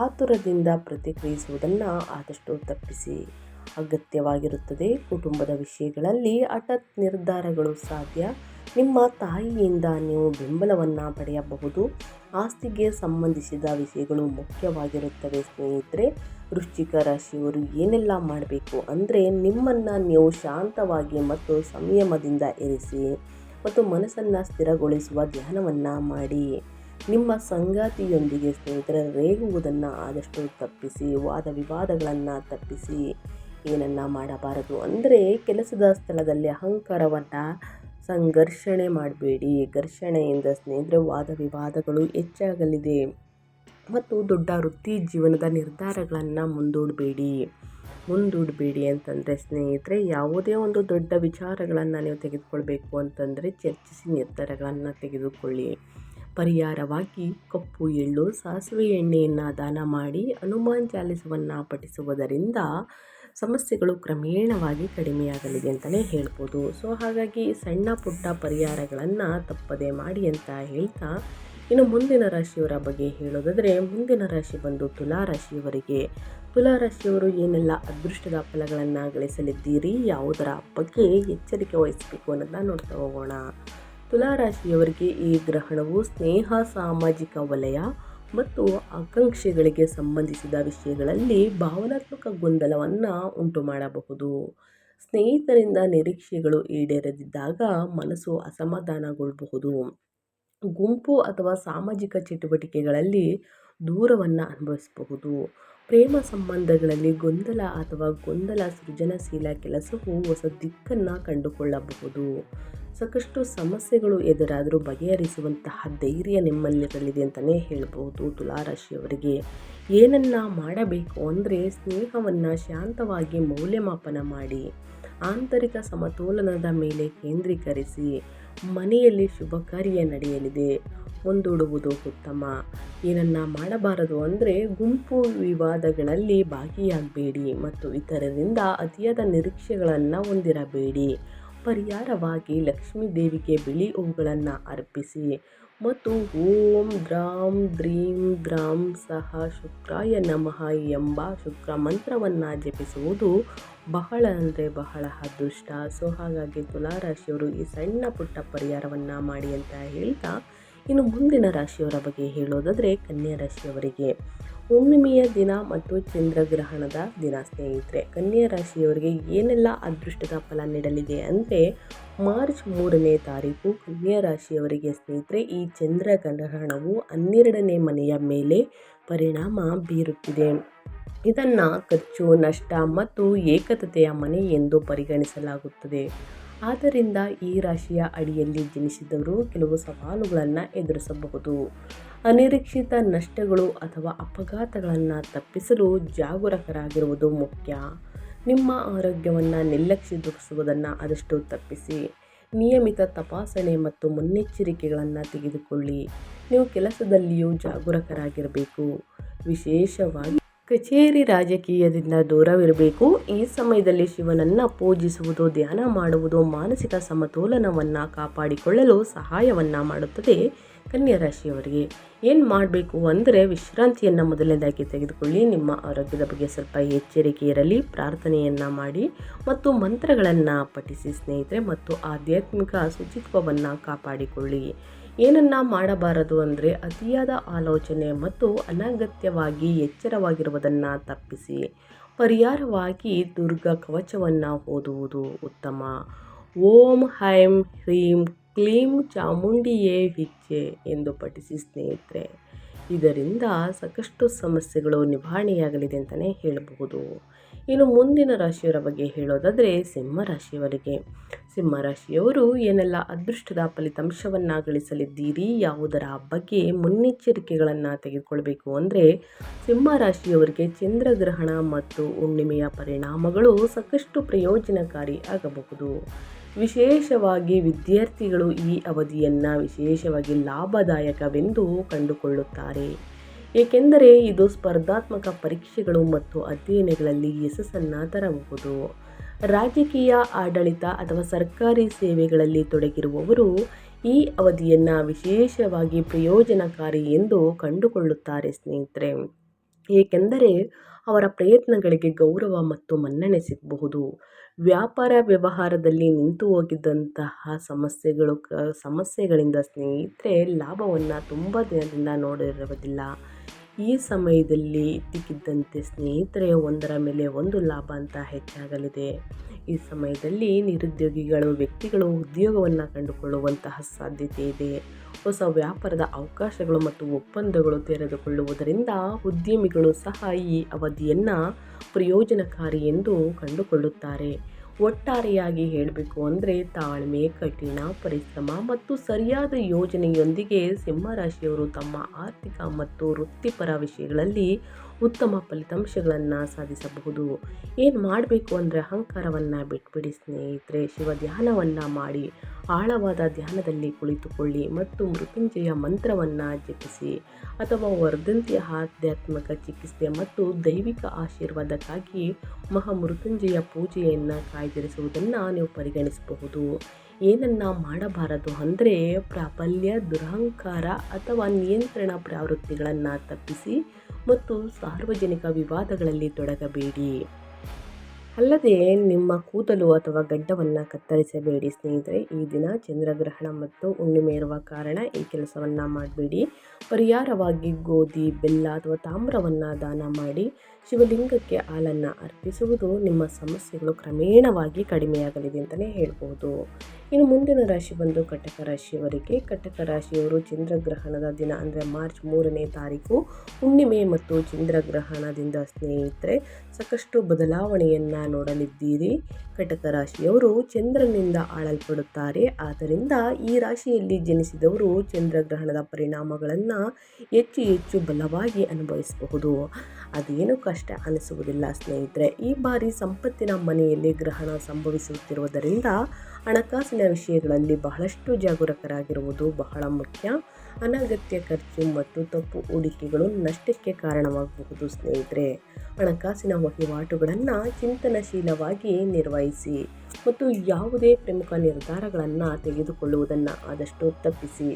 ಆತುರದಿಂದ ಪ್ರತಿಕ್ರಿಯಿಸುವುದನ್ನು ಆದಷ್ಟು ತಪ್ಪಿಸಿ. ಅಗತ್ಯವಾಗಿರುತ್ತದೆ. ಕುಟುಂಬದ ವಿಷಯಗಳಲ್ಲಿ ಹಠಾತ್ ನಿರ್ಧಾರಗಳು ಸಾಧ್ಯ. ನಿಮ್ಮ ತಾಯಿಯಿಂದ ನೀವು ಬೆಂಬಲವನ್ನು ಪಡೆಯಬಹುದು. ಆಸ್ತಿಗೆ ಸಂಬಂಧಿಸಿದ ವಿಷಯಗಳು ಮುಖ್ಯವಾಗಿರುತ್ತವೆ ಸ್ನೇಹಿತರೆ. ವೃಶ್ಚಿಕ ರಾಶಿಯವರು ಏನೆಲ್ಲ ಮಾಡಬೇಕು ಅಂದರೆ ನಿಮ್ಮನ್ನು ನೀವು ಶಾಂತವಾಗಿ ಮತ್ತು ಸಂಯಮದಿಂದ ಇರಿಸಿ ಮತ್ತು ಮನಸ್ಸನ್ನು ಸ್ಥಿರಗೊಳಿಸುವ ಧ್ಯಾನವನ್ನು ಮಾಡಿ. ನಿಮ್ಮ ಸಂಗಾತಿಯೊಂದಿಗೆ ಸ್ನೇಹಿತರೆ ರೇಗುವುದನ್ನು ಆದಷ್ಟು ತಪ್ಪಿಸಿ. ವಾದ ವಿವಾದಗಳನ್ನು ತಪ್ಪಿಸಿ. ಏನನ್ನ ಮಾಡಬಾರದು ಅಂದರೆ ಕೆಲಸದ ಸ್ಥಳದಲ್ಲಿ ಅಹಂಕಾರವನ್ನು ಸಂಘರ್ಷಣೆ ಮಾಡಬೇಡಿ. ಘರ್ಷಣೆಯಿಂದ ಸ್ನೇಹಿತರೆ ವಾದ ವಿವಾದಗಳು ಹೆಚ್ಚಾಗಲಿದೆ ಮತ್ತು ದೊಡ್ಡ ವೃತ್ತಿ ಜೀವನದ ನಿರ್ಧಾರಗಳನ್ನು ಮುಂದೂಡಬೇಡಿ ಅಂತಂದರೆ ಸ್ನೇಹಿತರೆ ಯಾವುದೇ ಒಂದು ದೊಡ್ಡ ವಿಚಾರಗಳನ್ನು ನೀವು ತೆಗೆದುಕೊಳ್ಬೇಕು ಅಂತಂದರೆ ಚರ್ಚಿಸಿ ನಿರ್ಧಾರಗಳನ್ನು ತೆಗೆದುಕೊಳ್ಳಿ. ಪರಿಹಾರವಾಗಿ ಕಪ್ಪು ಎಳ್ಳು, ಸಾಸಿವೆ ಎಣ್ಣೆಯನ್ನು ದಾನ ಮಾಡಿ ಹನುಮಾನ್ ಚಾಲಿಸವನ್ನು ಪಠಿಸುವುದರಿಂದ ಸಮಸ್ಯೆಗಳು ಕ್ರಮೇಣವಾಗಿ ಕಡಿಮೆಯಾಗಲಿದೆ ಅಂತಲೇ ಹೇಳ್ಬೋದು. ಸೊ ಹಾಗಾಗಿ ಸಣ್ಣ ಪುಟ್ಟ ಪರಿಹಾರಗಳನ್ನು ತಪ್ಪದೆ ಮಾಡಿ ಅಂತ ಹೇಳ್ತಾ, ಇನ್ನು ಮುಂದಿನ ರಾಶಿಯವರ ಬಗ್ಗೆ ಹೇಳೋದಾದರೆ ಮುಂದಿನ ರಾಶಿ ಬಂದು ತುಲಾರಾಶಿಯವರು ಏನೆಲ್ಲ ಅದೃಷ್ಟದ ಫಲಗಳನ್ನು ಗಳಿಸಲಿದ್ದೀರಿ, ಯಾವುದರ ಬಗ್ಗೆ ಎಚ್ಚರಿಕೆ ವಹಿಸಬೇಕು ಅನ್ನೋದನ್ನ ನೋಡ್ತಾ ಹೋಗೋಣ. ತುಲಾರಾಶಿಯವರಿಗೆ ಈ ಗ್ರಹಣವು ಸ್ನೇಹ, ಸಾಮಾಜಿಕ ವಲಯ ಮತ್ತು ಆಕಾಂಕ್ಷೆಗಳಿಗೆ ಸಂಬಂಧಿಸಿದ ವಿಷಯಗಳಲ್ಲಿ ಭಾವನಾತ್ಮಕ ಗೊಂದಲವನ್ನು ಉಂಟು ಮಾಡಬಹುದು. ಸ್ನೇಹಿತರಿಂದ ನಿರೀಕ್ಷೆಗಳು ಈಡೇರದಿದ್ದಾಗ ಮನಸ್ಸು ಅಸಮಾಧಾನಗೊಳ್ಳಬಹುದು. ಗುಂಪು ಅಥವಾ ಸಾಮಾಜಿಕ ಚಟುವಟಿಕೆಗಳಲ್ಲಿ ದೂರವನ್ನು ಅನುಭವಿಸಬಹುದು. ಪ್ರೇಮ ಸಂಬಂಧಗಳಲ್ಲಿ ಗೊಂದಲ ಸೃಜನಶೀಲ ಕೆಲಸವು ಹೊಸ ದಿಕ್ಕನ್ನು ಕಂಡುಕೊಳ್ಳಬಹುದು. ಸಾಕಷ್ಟು ಸಮಸ್ಯೆಗಳು ಎದುರಾದರೂ ಬಗೆಹರಿಸುವಂತಹ ಧೈರ್ಯ ನಿಮ್ಮಲ್ಲಿರಲಿದೆ ಅಂತಲೇ ಹೇಳ್ಬೋದು. ತುಲಾರಾಶಿಯವರಿಗೆ ಏನನ್ನ ಮಾಡಬೇಕು ಅಂದರೆ ಸ್ನೇಹವನ್ನು ಶಾಂತವಾಗಿ ಮೌಲ್ಯಮಾಪನ ಮಾಡಿ, ಆಂತರಿಕ ಸಮತೋಲನದ ಮೇಲೆ ಕೇಂದ್ರೀಕರಿಸಿ. ಮನೆಯಲ್ಲಿ ಶುಭ ಕಾರ್ಯ ನಡೆಯಲಿದೆ, ಮುಂದೂಡುವುದು ಉತ್ತಮ. ಏನನ್ನ ಮಾಡಬಾರದು ಅಂದರೆ ಗುಂಪು ವಿವಾದಗಳಲ್ಲಿ ಭಾಗಿಯಾಗಬೇಡಿ ಮತ್ತು ಇತರರಿಂದ ಅತಿಯಾದ ನಿರೀಕ್ಷೆಗಳನ್ನು ಹೊಂದಿರಬೇಡಿ. ಪರಿಹಾರವಾಗಿ ಲಕ್ಷ್ಮೀ ದೇವಿಗೆ ಬಿಳಿ ಹೂಗಳನ್ನು ಅರ್ಪಿಸಿ ಮತ್ತು ಓಂ ದ್ರಾಂ ದ್ರೀಂ ದ್ರಾಂ ಸಹ ಶುಕ್ರಾಯ ನಮಃ ಎಂಬ ಶುಕ್ರ ಮಂತ್ರವನ್ನು ಜಪಿಸುವುದು ಬಹಳ ಅಂದರೆ ಬಹಳ ಅದೃಷ್ಟ. ಸೊ ಹಾಗಾಗಿ ತುಲಾರಾಶಿಯವರು ಈ ಸಣ್ಣ ಪುಟ್ಟ ಪರಿಹಾರವನ್ನು ಮಾಡಿ ಅಂತ ಹೇಳ್ತಾ, ಇನ್ನು ಮುಂದಿನ ರಾಶಿಯವರ ಬಗ್ಗೆ ಹೇಳೋದಾದರೆ ಕನ್ಯಾ ರಾಶಿಯವರಿಗೆ ಹುಣ್ಣಿಮೆಯ ದಿನ ಮತ್ತು ಚಂದ್ರಗ್ರಹಣದ ದಿನ ಸ್ನೇಹಿತರೆ ಕನ್ಯಾ ರಾಶಿಯವರಿಗೆ ಏನೆಲ್ಲ ಅದೃಷ್ಟದ ಫಲ ನೀಡಲಿದೆ ಅಂದರೆ ಮಾರ್ಚ್ 3ನೇ ತಾರೀಕು ಕನ್ಯಾ ರಾಶಿಯವರಿಗೆ ಸ್ನೇಹಿತರೆ ಈ ಚಂದ್ರಗ್ರಹಣವು 12ನೇ ಮನೆಯ ಮೇಲೆ ಪರಿಣಾಮ ಬೀರುತ್ತಿದೆ. ಇದನ್ನು ಖರ್ಚು, ನಷ್ಟ ಮತ್ತು ಏಕತೆಯ ಮನೆ ಎಂದು ಪರಿಗಣಿಸಲಾಗುತ್ತದೆ. ಆದ್ದರಿಂದ ಈ ರಾಶಿಯ ಅಡಿಯಲ್ಲಿ ಜನಿಸಿದವರು ಕೆಲವು ಸವಾಲುಗಳನ್ನು ಎದುರಿಸಬಹುದು. ಅನಿರೀಕ್ಷಿತ ನಷ್ಟಗಳು ಅಥವಾ ಅಪಘಾತಗಳನ್ನು ತಪ್ಪಿಸಲು ಜಾಗರೂಕರಾಗಿರುವುದು ಮುಖ್ಯ. ನಿಮ್ಮ ಆರೋಗ್ಯವನ್ನು ನಿರ್ಲಕ್ಷ್ಯಗೊಳಿಸುವುದನ್ನು ಆದಷ್ಟು ತಪ್ಪಿಸಿ. ನಿಯಮಿತ ತಪಾಸಣೆ ಮತ್ತು ಮುನ್ನೆಚ್ಚರಿಕೆಗಳನ್ನು ತೆಗೆದುಕೊಳ್ಳಿ. ನೀವು ಕೆಲಸದಲ್ಲಿಯೂ ಜಾಗರೂಕರಾಗಿರಬೇಕು. ವಿಶೇಷವಾಗಿ ಕಚೇರಿ ರಾಜಕೀಯದಿಂದ ದೂರವಿರಬೇಕು. ಈ ಸಮಯದಲ್ಲಿ ಶಿವನನ್ನು ಪೂಜಿಸುವುದು, ಧ್ಯಾನ ಮಾಡುವುದು ಮಾನಸಿಕ ಸಮತೋಲನವನ್ನು ಕಾಪಾಡಿಕೊಳ್ಳಲು ಸಹಾಯವನ್ನು ಮಾಡುತ್ತದೆ. ಕನ್ಯಾ ರಾಶಿಯವರಿಗೆ ಏನು ಮಾಡಬೇಕು ಅಂದರೆ ವಿಶ್ರಾಂತಿಯನ್ನು ಮೊದಲನೇದಾಗಿ ತೆಗೆದುಕೊಳ್ಳಿ. ನಿಮ್ಮ ಆರೋಗ್ಯದ ಬಗ್ಗೆ ಸ್ವಲ್ಪ ಎಚ್ಚರಿಕೆ ಇರಲಿ. ಪ್ರಾರ್ಥನೆಯನ್ನು ಮಾಡಿ ಮತ್ತು ಮಂತ್ರಗಳನ್ನು ಪಠಿಸಿ ಸ್ನೇಹಿತರೆ. ಮತ್ತು ಆಧ್ಯಾತ್ಮಿಕ ಶುಚಿತ್ವವನ್ನು ಕಾಪಾಡಿಕೊಳ್ಳಿ. ಏನನ್ನ ಮಾಡಬಾರದು ಅಂದರೆ ಅತಿಯಾದ ಆಲೋಚನೆ ಮತ್ತು ಅನಗತ್ಯವಾಗಿ ಎಚ್ಚರವಾಗಿರುವುದನ್ನು ತಪ್ಪಿಸಿ. ಪರಿಹಾರವಾಗಿ ದುರ್ಗಾ ಕವಚವನ್ನು ಓದುವುದು ಉತ್ತಮ. ಓಂ ಐಂ ಹ್ರೀಂ ಕ್ಲೀಂ ಚಾಮುಂಡಿಯೇ ವಿಚ್ಚೆ ಎಂದು ಪಠಿಸಿ ಸ್ನೇಹಿತರೆ. ಇದರಿಂದ ಸಾಕಷ್ಟು ಸಮಸ್ಯೆಗಳು ನಿವಾರಣೆಯಾಗಲಿದೆ ಅಂತಲೇ ಹೇಳಬಹುದು. ಇನ್ನು ಮುಂದಿನ ರಾಶಿಯವರ ಬಗ್ಗೆ ಹೇಳೋದಾದರೆ ಸಿಂಹರಾಶಿಯವರಿಗೆ. ಸಿಂಹರಾಶಿಯವರು ಏನೆಲ್ಲ ಅದೃಷ್ಟದ ಫಲಿತಾಂಶವನ್ನು ಗಳಿಸಲಿದ್ದೀರಿ, ಯಾವುದರ ಬಗ್ಗೆ ಮುನ್ನೆಚ್ಚರಿಕೆಗಳನ್ನು ತೆಗೆದುಕೊಳ್ಬೇಕು ಅಂದರೆ ಸಿಂಹರಾಶಿಯವರಿಗೆ ಚಂದ್ರಗ್ರಹಣ ಮತ್ತು ಹುಣ್ಣಿಮೆಯ ಪರಿಣಾಮಗಳು ಸಾಕಷ್ಟು ಪ್ರಯೋಜನಕಾರಿ ಆಗಬಹುದು. ವಿಶೇಷವಾಗಿ ವಿದ್ಯಾರ್ಥಿಗಳು ಈ ಅವಧಿಯನ್ನು ವಿಶೇಷವಾಗಿ ಲಾಭದಾಯಕವೆಂದು ಕಂಡುಕೊಳ್ಳುತ್ತಾರೆ. ಏಕೆಂದರೆ ಇದು ಸ್ಪರ್ಧಾತ್ಮಕ ಪರೀಕ್ಷೆಗಳು ಮತ್ತು ಅಧ್ಯಯನಗಳಲ್ಲಿ ಯಶಸ್ಸನ್ನು ತರಬಹುದು. ರಾಜಕೀಯ, ಆಡಳಿತ ಅಥವಾ ಸರ್ಕಾರಿ ಸೇವೆಗಳಲ್ಲಿ ತೊಡಗಿರುವವರು ಈ ಅವಧಿಯನ್ನು ವಿಶೇಷವಾಗಿ ಪ್ರಯೋಜನಕಾರಿ ಎಂದು ಕಂಡುಕೊಳ್ಳುತ್ತಾರೆ ಸ್ನೇಹಿತರೆ. ಏಕೆಂದರೆ ಅವರ ಪ್ರಯತ್ನಗಳಿಗೆ ಗೌರವ ಮತ್ತು ಮನ್ನಣೆ ಸಿಗಬಹುದು. ವ್ಯಾಪಾರ ವ್ಯವಹಾರದಲ್ಲಿ ನಿಂತು ಹೋಗಿದ್ದಂತಹ ಸಮಸ್ಯೆಗಳಿಂದ ಸ್ನೇಹಿತರೆ ಲಾಭವನ್ನು ತುಂಬ ದಿನದಿಂದ ನೋಡಿರುವುದಿಲ್ಲ. ಈ ಸಮಯದಲ್ಲಿ ಇದ್ದಕ್ಕಿದ್ದಂತೆ ಸ್ನೇಹಿತರೆ ಒಂದರ ಮೇಲೆ ಒಂದು ಲಾಭ ಅಂತ ಹೆಚ್ಚಾಗಲಿದೆ. ಈ ಸಮಯದಲ್ಲಿ ನಿರುದ್ಯೋಗಿಗಳು ವ್ಯಕ್ತಿಗಳು ಉದ್ಯೋಗವನ್ನು ಕಂಡುಕೊಳ್ಳುವಂತಹ ಸಾಧ್ಯತೆ ಇದೆ. ಹೊಸ ವ್ಯಾಪಾರದ ಅವಕಾಶಗಳು ಮತ್ತು ಒಪ್ಪಂದಗಳು ತೆರೆದುಕೊಳ್ಳುವುದರಿಂದ ಉದ್ಯಮಿಗಳು ಸಹ ಈ ಅವಧಿಯನ್ನು ಪ್ರಯೋಜನಕಾರಿ ಎಂದು ಕಂಡುಕೊಳ್ಳುತ್ತಾರೆ. ಒಟ್ಟಾರೆಯಾಗಿ ಹೇಳಬೇಕು ಅಂದರೆ ತಾಳ್ಮೆ, ಕಠಿಣ ಪರಿಶ್ರಮ ಮತ್ತು ಸರಿಯಾದ ಯೋಜನೆಯೊಂದಿಗೆ ಸಿಂಹರಾಶಿಯವರು ತಮ್ಮ ಆರ್ಥಿಕ ಮತ್ತು ವೃತ್ತಿಪರ ವಿಷಯಗಳಲ್ಲಿ ಉತ್ತಮ ಫಲಿತಾಂಶಗಳನ್ನು ಸಾಧಿಸಬಹುದು. ಏನು ಮಾಡಬೇಕು ಅಂದರೆ ಅಹಂಕಾರವನ್ನು ಬಿಟ್ಬಿಡಿ ಸ್ನೇಹಿತರೆ. ಶಿವ ಧ್ಯಾನವನ್ನು ಮಾಡಿ, ಆಳವಾದ ಧ್ಯಾನದಲ್ಲಿ ಕುಳಿತುಕೊಳ್ಳಿ ಮತ್ತು ಮೃತ್ಯುಂಜಯ ಮಂತ್ರವನ್ನು ಜಪಿಸಿ ಅಥವಾ ವರ್ಧಂತಿಯ ಆಧ್ಯಾತ್ಮಿಕ ಚಿಕಿತ್ಸೆ ಮತ್ತು ದೈವಿಕ ಆಶೀರ್ವಾದಕ್ಕಾಗಿ ಮಹಾಮೃತ್ಯುಂಜಯ ಪೂಜೆಯನ್ನು ಕಾಯ್ದಿರಿಸುವುದನ್ನು ನೀವು ಪರಿಗಣಿಸಬಹುದು. ಏನನ್ನ ಮಾಡಬಾರದು ಅಂದರೆ ಪ್ರಾಬಲ್ಯ, ದುರಹಂಕಾರ ಅಥವಾ ನಿಯಂತ್ರಣ ಪ್ರವೃತ್ತಿಗಳನ್ನು ತಪ್ಪಿಸಿ ಮತ್ತು ಸಾರ್ವಜನಿಕ ವಿವಾದಗಳಲ್ಲಿ ತೊಡಗಬೇಡಿ. ಅಲ್ಲದೆ ನಿಮ್ಮ ಕೂದಲು ಅಥವಾ ಗಡ್ಡವನ್ನು ಕತ್ತರಿಸಬೇಡಿ ಸ್ನೇಹಿತರೆ. ಈ ದಿನ ಚಂದ್ರಗ್ರಹಣ ಮತ್ತು ಹುಣ್ಣಿಮೆ ಇರುವ ಕಾರಣ ಈ ಕೆಲಸವನ್ನು ಮಾಡಬೇಡಿ. ಪರಿಹಾರವಾಗಿ ಗೋಧಿ, ಬೆಲ್ಲ ಅಥವಾ ತಾಮ್ರವನ್ನು ದಾನ ಮಾಡಿ ಶಿವಲಿಂಗಕ್ಕೆ ಹಾಲನ್ನು ಅರ್ಪಿಸುವುದು ನಿಮ್ಮ ಸಮಸ್ಯೆಗಳು ಕ್ರಮೇಣವಾಗಿ ಕಡಿಮೆಯಾಗಲಿದೆ ಅಂತಲೇ ಹೇಳ್ಬೋದು. ಇನ್ನು ಮುಂದಿನ ರಾಶಿ ಬಂದು ಕಟಕ ರಾಶಿಯವರಿಗೆ. ಕಟಕ ರಾಶಿಯವರು ಚಂದ್ರಗ್ರಹಣದ ದಿನ ಅಂದರೆ ಮಾರ್ಚ್ 3ನೇ ತಾರೀಕು ಹುಣ್ಣಿಮೆ ಮತ್ತು ಚಂದ್ರಗ್ರಹಣದಿಂದ ಸ್ನೇಹಿತರೆ ಸಾಕಷ್ಟು ಬದಲಾವಣೆಯನ್ನು ನೋಡಲಿದ್ದೀರಿ. ಕಟಕ ರಾಶಿಯವರು ಚಂದ್ರನಿಂದ ಆಳಲ್ಪಡುತ್ತಾರೆ. ಆದ್ದರಿಂದ ಈ ರಾಶಿಯಲ್ಲಿ ಜನಿಸಿದವರು ಚಂದ್ರಗ್ರಹಣದ ಪರಿಣಾಮಗಳನ್ನು ಹೆಚ್ಚು ಬಲವಾಗಿ ಅನುಭವಿಸಬಹುದು. ಅದೇನು ಕಷ್ಟ ಅನಿಸುವುದಿಲ್ಲ ಸ್ನೇಹಿತರೆ. ಈ ಬಾರಿ ಸಂಪತ್ತಿನ ಮನೆಯಲ್ಲಿ ಗ್ರಹಣ ಸಂಭವಿಸುತ್ತಿರುವುದರಿಂದ ಹಣಕಾಸಿನ ವಿಷಯಗಳಲ್ಲಿ ಬಹಳಷ್ಟು ಜಾಗರೂಕರಾಗಿರುವುದು ಬಹಳ ಮುಖ್ಯ. ಅನಗತ್ಯ ಖರ್ಚು ಮತ್ತು ತಪ್ಪು ಹೂಡಿಕೆಗಳು ನಷ್ಟಕ್ಕೆ ಕಾರಣವಾಗಬಹುದು ಸ್ನೇಹಿತರೆ. ಹಣಕಾಸಿನ ವಹಿವಾಟುಗಳನ್ನು ಚಿಂತನಶೀಲವಾಗಿ ನಿರ್ವಹಿಸಿ ಮತ್ತು ಯಾವುದೇ ಪ್ರಮುಖ ನಿರ್ಧಾರಗಳನ್ನು ತೆಗೆದುಕೊಳ್ಳುವುದನ್ನು ಆದಷ್ಟು ತಪ್ಪಿಸಿ.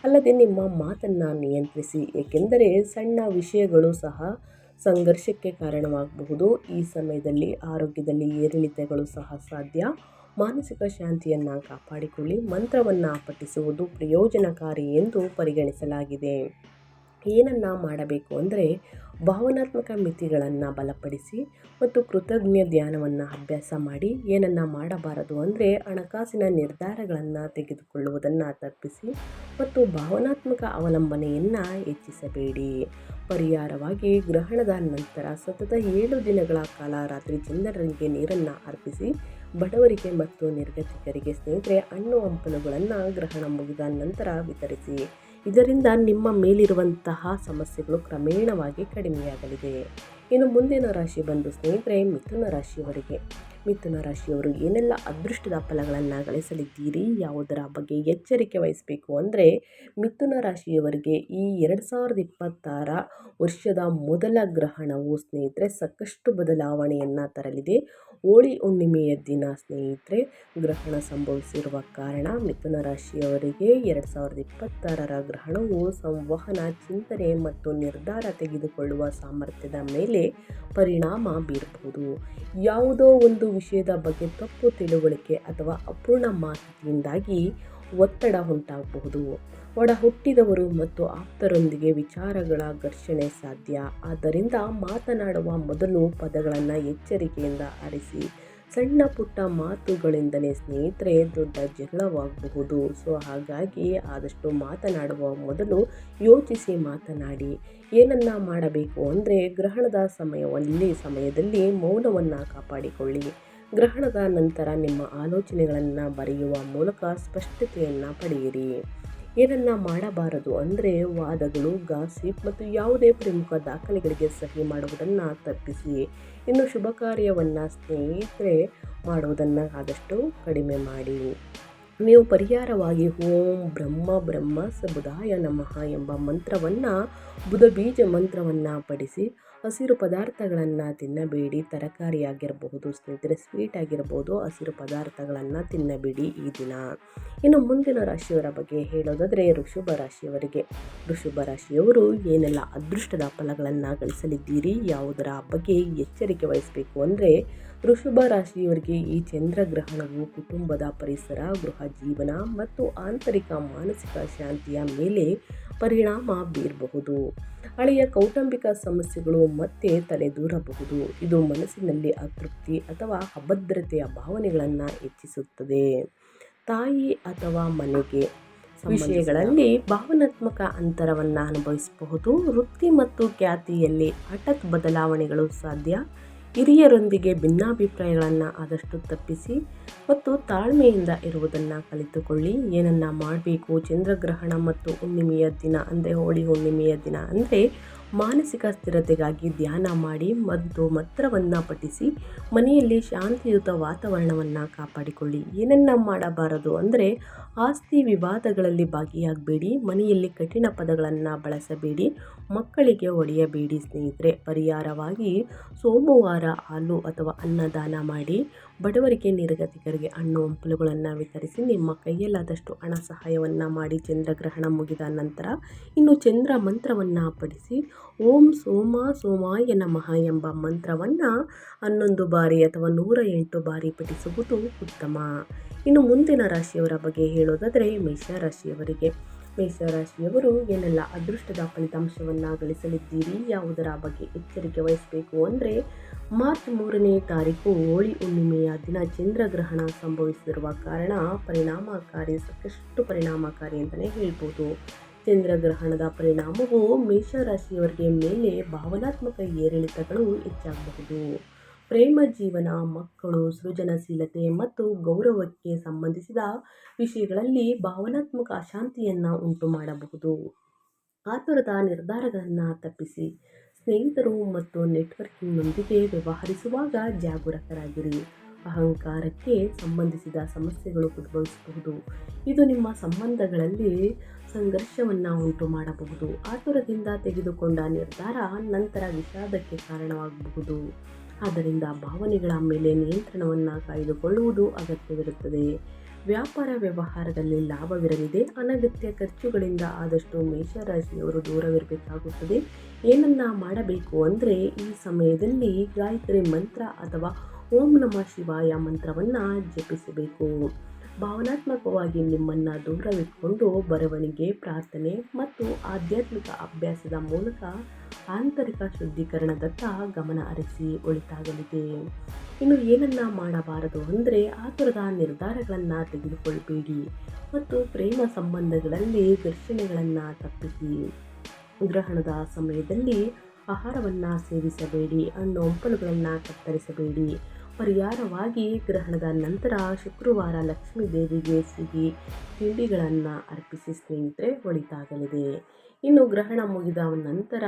ಅಲ್ಲದೆ ನಿಮ್ಮ ಮಾತನ್ನು ನಿಯಂತ್ರಿಸಿ, ಏಕೆಂದರೆ ಸಣ್ಣ ವಿಷಯಗಳು ಸಹ ಸಂಘರ್ಷಕ್ಕೆ ಕಾರಣವಾಗಬಹುದು. ಈ ಸಮಯದಲ್ಲಿ ಆರೋಗ್ಯದಲ್ಲಿ ಏರಿಳಿತಗಳು ಸಹ ಸಾಧ್ಯ. ಮಾನಸಿಕ ಶಾಂತಿಯನ್ನು ಕಾಪಾಡಿಕೊಳ್ಳಿ. ಮಂತ್ರವನ್ನು ಪಠಿಸುವುದು ಪ್ರಯೋಜನಕಾರಿ ಎಂದು ಪರಿಗಣಿಸಲಾಗಿದೆ. ಏನನ್ನು ಮಾಡಬೇಕು ಅಂದರೆ ಭಾವನಾತ್ಮಕ ಮಿತಿಗಳನ್ನು ಬಲಪಡಿಸಿ ಮತ್ತು ಕೃತಜ್ಞ ಧ್ಯಾನವನ್ನು ಅಭ್ಯಾಸ ಮಾಡಿ. ಏನನ್ನು ಮಾಡಬಾರದು ಅಂದರೆ ಹಣಕಾಸಿನ ನಿರ್ಧಾರಗಳನ್ನು ತೆಗೆದುಕೊಳ್ಳುವುದನ್ನು ತಪ್ಪಿಸಿ ಮತ್ತು ಭಾವನಾತ್ಮಕ ಅವಲಂಬನೆಯನ್ನು ಹೆಚ್ಚಿಸಬೇಡಿ. ಪರಿಹಾರವಾಗಿ ಗ್ರಹಣದ ನಂತರ ಸತತ 7 ದಿನಗಳ ಕಾಲ ರಾತ್ರಿ ಚಂದ್ರನಿಗೆ ನೀರನ್ನು ಅರ್ಪಿಸಿ. ಬಡವರಿಗೆ ಮತ್ತು ನಿರ್ಗತಿಕರಿಗೆ ಸ್ನೇಹಿತರೆ ಹಣ್ಣು ಹಂಪಲುಗಳನ್ನು ಗ್ರಹಣ ಮುಗಿದ ನಂತರ ವಿತರಿಸಿ. ಇದರಿಂದ ನಿಮ್ಮ ಮೇಲಿರುವಂತಹ ಸಮಸ್ಯೆಗಳು ಕ್ರಮೇಣವಾಗಿ ಕಡಿಮೆಯಾಗಲಿದೆ. ಇನ್ನು ಮುಂದಿನ ರಾಶಿ ಬಂದು ಸ್ನೇಹಿತರೆ ಮಿಥುನ ರಾಶಿಯವರಿಗೆ. ಮಿಥುನ ರಾಶಿಯವರು ಏನೆಲ್ಲ ಅದೃಷ್ಟದ ಫಲಗಳನ್ನು ಗಳಿಸಲಿದ್ದೀರಿ, ಯಾವುದರ ಬಗ್ಗೆ ಎಚ್ಚರಿಕೆ ವಹಿಸಬೇಕು ಅಂದರೆ ಮಿಥುನ ರಾಶಿಯವರಿಗೆ ಈ 2026 ವರ್ಷದ ಮೊದಲ ಗ್ರಹಣವು ಸ್ನೇಹಿತರೆ ಸಾಕಷ್ಟು ಬದಲಾವಣೆಯನ್ನು ತರಲಿದೆ. ಹೋಳಿ ಹುಣ್ಣಿಮೆಯ ದಿನ ಸ್ನೇಹಿತರೆ ಗ್ರಹಣ ಸಂಭವಿಸಿರುವ ಕಾರಣ ಮಿಥುನ ರಾಶಿಯವರಿಗೆ 2026ರ ಗ್ರಹಣವು ಸಂವಹನ, ಚಿಂತನೆ ಮತ್ತು ನಿರ್ಧಾರ ತೆಗೆದುಕೊಳ್ಳುವ ಸಾಮರ್ಥ್ಯದ ಮೇಲೆ ಪರಿಣಾಮ ಬೀರಬಹುದು. ಯಾವುದೋ ಒಂದು ವಿಷಯದ ಬಗ್ಗೆ ತಪ್ಪು ತಿಳುವಳಿಕೆ ಅಥವಾ ಅಪೂರ್ಣ ಮಾಹಿತಿಯಿಂದಾಗಿ ಒತ್ತಡ ಉಂಟಾಗಬಹುದು. ಒಡ ಹುಟ್ಟಿದವರು ಮತ್ತು ಆಪ್ತರೊಂದಿಗೆ ವಿಚಾರಗಳ ಘರ್ಷಣೆ ಸಾಧ್ಯ. ಆದ್ದರಿಂದ ಮಾತನಾಡುವ ಮೊದಲು ಪದಗಳನ್ನು ಎಚ್ಚರಿಕೆಯಿಂದ ಆರಿಸಿ. ಸಣ್ಣ ಪುಟ್ಟ ಮಾತುಗಳಿಂದಲೇ ಸ್ನೇಹಿತರೆ ದೊಡ್ಡ ಜಗಳವಾಗಬಹುದು. ಹಾಗಾಗಿ ಆದಷ್ಟು ಮಾತನಾಡುವ ಮೊದಲು ಯೋಚಿಸಿ ಮಾತನಾಡಿ. ಏನನ್ನ ಮಾಡಬೇಕು ಅಂದರೆ ಗ್ರಹಣದ ಸಮಯದಲ್ಲಿ ಮೌನವನ್ನು ಕಾಪಾಡಿಕೊಳ್ಳಿ. ಗ್ರಹಣದ ನಂತರ ನಿಮ್ಮ ಆಲೋಚನೆಗಳನ್ನು ಬರೆಯುವ ಮೂಲಕ ಸ್ಪಷ್ಟತೆಯನ್ನು ಪಡೆಯಿರಿ. ಏನನ್ನ ಮಾಡಬಾರದು ಅಂದರೆ ವಾದಗಳು, ಗಾಸಿಪ್ ಮತ್ತು ಯಾವುದೇ ಪ್ರಮುಖ ದಾಖಲೆಗಳಿಗೆ ಸಹಿ ಮಾಡುವುದನ್ನು ತಪ್ಪಿಸಿ. ಇನ್ನು ಶುಭ ಕಾರ್ಯವನ್ನು ಸ್ನೇಹಿತರೆ ಮಾಡುವುದನ್ನು ಆದಷ್ಟು ಕಡಿಮೆ ಮಾಡಿ. ನೀವು ಪರಿಹಾರವಾಗಿ ಓಂ ಬ್ರಹ್ಮ ಬುಧಾಯ ನಮಃ ಎಂಬ ಮಂತ್ರವನ್ನು, ಬುಧ ಬೀಜ ಮಂತ್ರವನ್ನು ಪಠಿಸಿ. ಹಸಿರು ಪದಾರ್ಥಗಳನ್ನು ತಿನ್ನಬೇಡಿ. ತರಕಾರಿ ಆಗಿರಬಹುದು ಸ್ನೇಹಿತರೆ, ಸ್ವೀಟ್ ಆಗಿರಬಹುದು, ಹಸಿರು ಪದಾರ್ಥಗಳನ್ನು ತಿನ್ನಬೇಡಿ ಈ ದಿನ. ಇನ್ನು ಮುಂದಿನ ರಾಶಿಯವರ ಬಗ್ಗೆ ಹೇಳೋದಾದರೆ ವೃಷಭ ರಾಶಿಯವರಿಗೆ. ವೃಷಭ ರಾಶಿಯವರು ಏನೆಲ್ಲ ಅದೃಷ್ಟದ ಫಲಗಳನ್ನು ಗಳಿಸಲಿದ್ದೀರಿ, ಯಾವುದರ ಬಗ್ಗೆ ಎಚ್ಚರಿಕೆ ವಹಿಸಬೇಕು ಅಂದರೆ ವೃಷಭ ರಾಶಿಯವರಿಗೆ ಈ ಚಂದ್ರಗ್ರಹಣವು ಕುಟುಂಬದ ಪರಿಸರ, ಗೃಹ ಜೀವನ ಮತ್ತು ಆಂತರಿಕ ಮಾನಸಿಕ ಶಾಂತಿಯ ಮೇಲೆ ಪರಿಣಾಮ ಬೀರಬಹುದು. ಹಳೆಯ ಕೌಟುಂಬಿಕ ಸಮಸ್ಯೆಗಳು ಮತ್ತೆ ತಲೆದೂರಬಹುದು. ಇದು ಮನಸ್ಸಿನಲ್ಲಿ ಅತೃಪ್ತಿ ಅಥವಾ ಅಭದ್ರತೆಯ ಭಾವನೆಗಳನ್ನು ಹೆಚ್ಚಿಸುತ್ತದೆ. ತಾಯಿ ಅಥವಾ ಮನೆಗೆ ವಿಷಯಗಳಲ್ಲಿ ಭಾವನಾತ್ಮಕ ಅಂತರವನ್ನು ಅನುಭವಿಸಬಹುದು. ವೃತ್ತಿ ಮತ್ತು ಖ್ಯಾತಿಯಲ್ಲಿ ಹಠಾತ್ ಬದಲಾವಣೆಗಳು ಸಾಧ್ಯ. ಹಿರಿಯರೊಂದಿಗೆ ಭಿನ್ನಾಭಿಪ್ರಾಯಗಳನ್ನು ಆದಷ್ಟು ತಪ್ಪಿಸಿ ಮತ್ತು ತಾಳ್ಮೆಯಿಂದ ಇರುವುದನ್ನು ಕಲಿತುಕೊಳ್ಳಿ. ಏನನ್ನ ಮಾಡಬೇಕು ಚಂದ್ರಗ್ರಹಣ ಮತ್ತು ಹುಣ್ಣಿಮೆಯ ದಿನ ಅಂದರೆ ಹೋಳಿ ಹುಣ್ಣಿಮೆಯ ದಿನ ಅಂದರೆ ಮಾನಸಿಕ ಸ್ಥಿರತೆಗಾಗಿ ಧ್ಯಾನ ಮಾಡಿ ಮತ್ತು ಮಂತ್ರವನ್ನು ಪಠಿಸಿ. ಮನೆಯಲ್ಲಿ ಶಾಂತಿಯುತ ವಾತಾವರಣವನ್ನು ಕಾಪಾಡಿಕೊಳ್ಳಿ. ಏನನ್ನ ಮಾಡಬಾರದು ಅಂದರೆ ಆಸ್ತಿ ವಿವಾದಗಳಲ್ಲಿ ಭಾಗಿಯಾಗಬೇಡಿ. ಮನೆಯಲ್ಲಿ ಕಠಿಣ ಪದಗಳನ್ನು ಬಳಸಬೇಡಿ. ಮಕ್ಕಳಿಗೆ ಹೊಡೆಯಬೇಡಿ ಸ್ನೇಹಿತರೆ. ಪರಿಹಾರವಾಗಿ ಸೋಮವಾರ ಹಾಲು ಅಥವಾ ಅನ್ನದಾನ ಮಾಡಿ. ಬಡವರಿಗೆ, ನಿರ್ಗತಿಕರಿಗೆ ಹಣ್ಣು ಹಂಪಲುಗಳನ್ನು ವಿತರಿಸಿ. ನಿಮ್ಮ ಕೈಯಲ್ಲಾದಷ್ಟು ಹಣ ಸಹಾಯವನ್ನು ಮಾಡಿ ಚಂದ್ರಗ್ರಹಣ ಮುಗಿದ ನಂತರ. ಇನ್ನು ಚಂದ್ರ ಮಂತ್ರವನ್ನು ಪಠಿಸಿ. ಓಂ ಸೋಮಾಯ ನಮಃ ಎಂಬ ಮಂತ್ರವನ್ನು 11 ಬಾರಿ ಅಥವಾ 108 ಬಾರಿ ಪಠಿಸುವುದು ಉತ್ತಮ. ಇನ್ನು ಮುಂದಿನ ರಾಶಿಯವರ ಬಗ್ಗೆ ಹೇಳೋದಾದರೆ ಮೇಷರಾಶಿಯವರಿಗೆ. ಮೇಷರಾಶಿಯವರು ಏನೆಲ್ಲ ಅದೃಷ್ಟದ ಫಲಿತಾಂಶವನ್ನು ಗಳಿಸಲಿದ್ದೀರಿ, ಯಾವುದರ ಬಗ್ಗೆ ಎಚ್ಚರಿಕೆ ವಹಿಸಬೇಕು ಅಂದರೆ ಮಾರ್ಚ್ 3ನೇ ತಾರೀಕು ಹೋಳಿ ಹುಣ್ಣಿಮೆಯ ದಿನ ಚಂದ್ರಗ್ರಹಣ ಸಂಭವಿಸಿರುವ ಕಾರಣ ಸಾಕಷ್ಟು ಪರಿಣಾಮಕಾರಿ ಅಂತಲೇ ಹೇಳ್ಬೋದು. ಚಂದ್ರಗ್ರಹಣದ ಪರಿಣಾಮವು ಮೇಷರಾಶಿಯವರಿಗೆ ಮೇಲೆ ಭಾವನಾತ್ಮಕ ಏರಿಳಿತಗಳು ಹೆಚ್ಚಾಗಬಹುದು. ಪ್ರೇಮ ಜೀವನ, ಮಕ್ಕಳು, ಸೃಜನಶೀಲತೆ ಮತ್ತು ಗೌರವಕ್ಕೆ ಸಂಬಂಧಿಸಿದ ವಿಷಯಗಳಲ್ಲಿ ಭಾವನಾತ್ಮಕ ಅಶಾಂತಿಯನ್ನು ಉಂಟು ಮಾಡಬಹುದು. ಆತುರದ ನಿರ್ಧಾರಗಳನ್ನು ತಪ್ಪಿಸಿ. ಸ್ನೇಹಿತರು ಮತ್ತು ನೆಟ್ವರ್ಕಿಂಗ್ನೊಂದಿಗೆ ವ್ಯವಹರಿಸುವಾಗ ಜಾಗರೂಕರಾಗಿರಿ. ಅಹಂಕಾರಕ್ಕೆ ಸಂಬಂಧಿಸಿದ ಸಮಸ್ಯೆಗಳು ಉದ್ಭವಿಸಬಹುದು. ಇದು ನಿಮ್ಮ ಸಂಬಂಧಗಳಲ್ಲಿ ಸಂಘರ್ಷವನ್ನು ಉಂಟು ಮಾಡಬಹುದು. ಆತುರದಿಂದ ತೆಗೆದುಕೊಂಡ ನಿರ್ಧಾರ ನಂತರ ವಿಷಾದಕ್ಕೆ ಕಾರಣವಾಗಬಹುದು. ಆದ್ದರಿಂದ ಭಾವನೆಗಳ ಮೇಲೆ ನಿಯಂತ್ರಣವನ್ನು ಕಾಯ್ದುಕೊಳ್ಳುವುದು ಅಗತ್ಯವಿರುತ್ತದೆ. ವ್ಯಾಪಾರ ವ್ಯವಹಾರದಲ್ಲಿ ಲಾಭವಿರಲಿದೆ. ಅನಗತ್ಯ ಖರ್ಚುಗಳಿಂದ ಆದಷ್ಟು ಮೇಷರಾಶಿಯವರು ದೂರವಿರಬೇಕಾಗುತ್ತದೆ. ಏನನ್ನ ಮಾಡಬೇಕು ಅಂದರೆ ಈ ಸಮಯದಲ್ಲಿ ಗಾಯತ್ರಿ ಮಂತ್ರ ಅಥವಾ ಓಂ ನಮಃ ಶಿವಾಯ ಮಂತ್ರವನ್ನು ಜಪಿಸಬೇಕು. ಭಾವನಾತ್ಮಕವಾಗಿ ನಿಮ್ಮನ್ನು ದೂರವಿಟ್ಕೊಂಡು ಬರವಣಿಗೆ, ಪ್ರಾರ್ಥನೆ ಮತ್ತು ಆಧ್ಯಾತ್ಮಿಕ ಅಭ್ಯಾಸದ ಮೂಲಕ ಆಂತರಿಕ ಶುದ್ಧೀಕರಣದತ್ತ ಗಮನ ಹರಿಸಿ ಒಳಿತಾಗಲಿದೆ. ಇನ್ನು ಏನನ್ನ ಮಾಡಬಾರದು ಅಂದರೆ ಆತುರದ ನಿರ್ಧಾರಗಳನ್ನು ತೆಗೆದುಕೊಳ್ಳಬೇಡಿ ಮತ್ತು ಪ್ರೇಮ ಸಂಬಂಧಗಳಲ್ಲಿ ಘರ್ಷಣೆಗಳನ್ನು ತಪ್ಪಿಸಿ. ಗ್ರಹಣದ ಸಮಯದಲ್ಲಿ ಆಹಾರವನ್ನು ಸೇವಿಸಬೇಡಿ, ಹಣ್ಣು ಹಂಪಲುಗಳನ್ನು ಕತ್ತರಿಸಬೇಡಿ. ಪರಿಹಾರವಾಗಿ ಗ್ರಹಣದ ನಂತರ ಶುಕ್ರವಾರ ಲಕ್ಷ್ಮೀ ದೇವಿಗೆ ಸಿಹಿ ತಿಂಡಿಗಳನ್ನು ಅರ್ಪಿಸಿ ಸ್ನೇಹಿತರೆ, ಒಳಿತಾಗಲಿದೆ. ಇನ್ನು ಗ್ರಹಣ ಮುಗಿದ ನಂತರ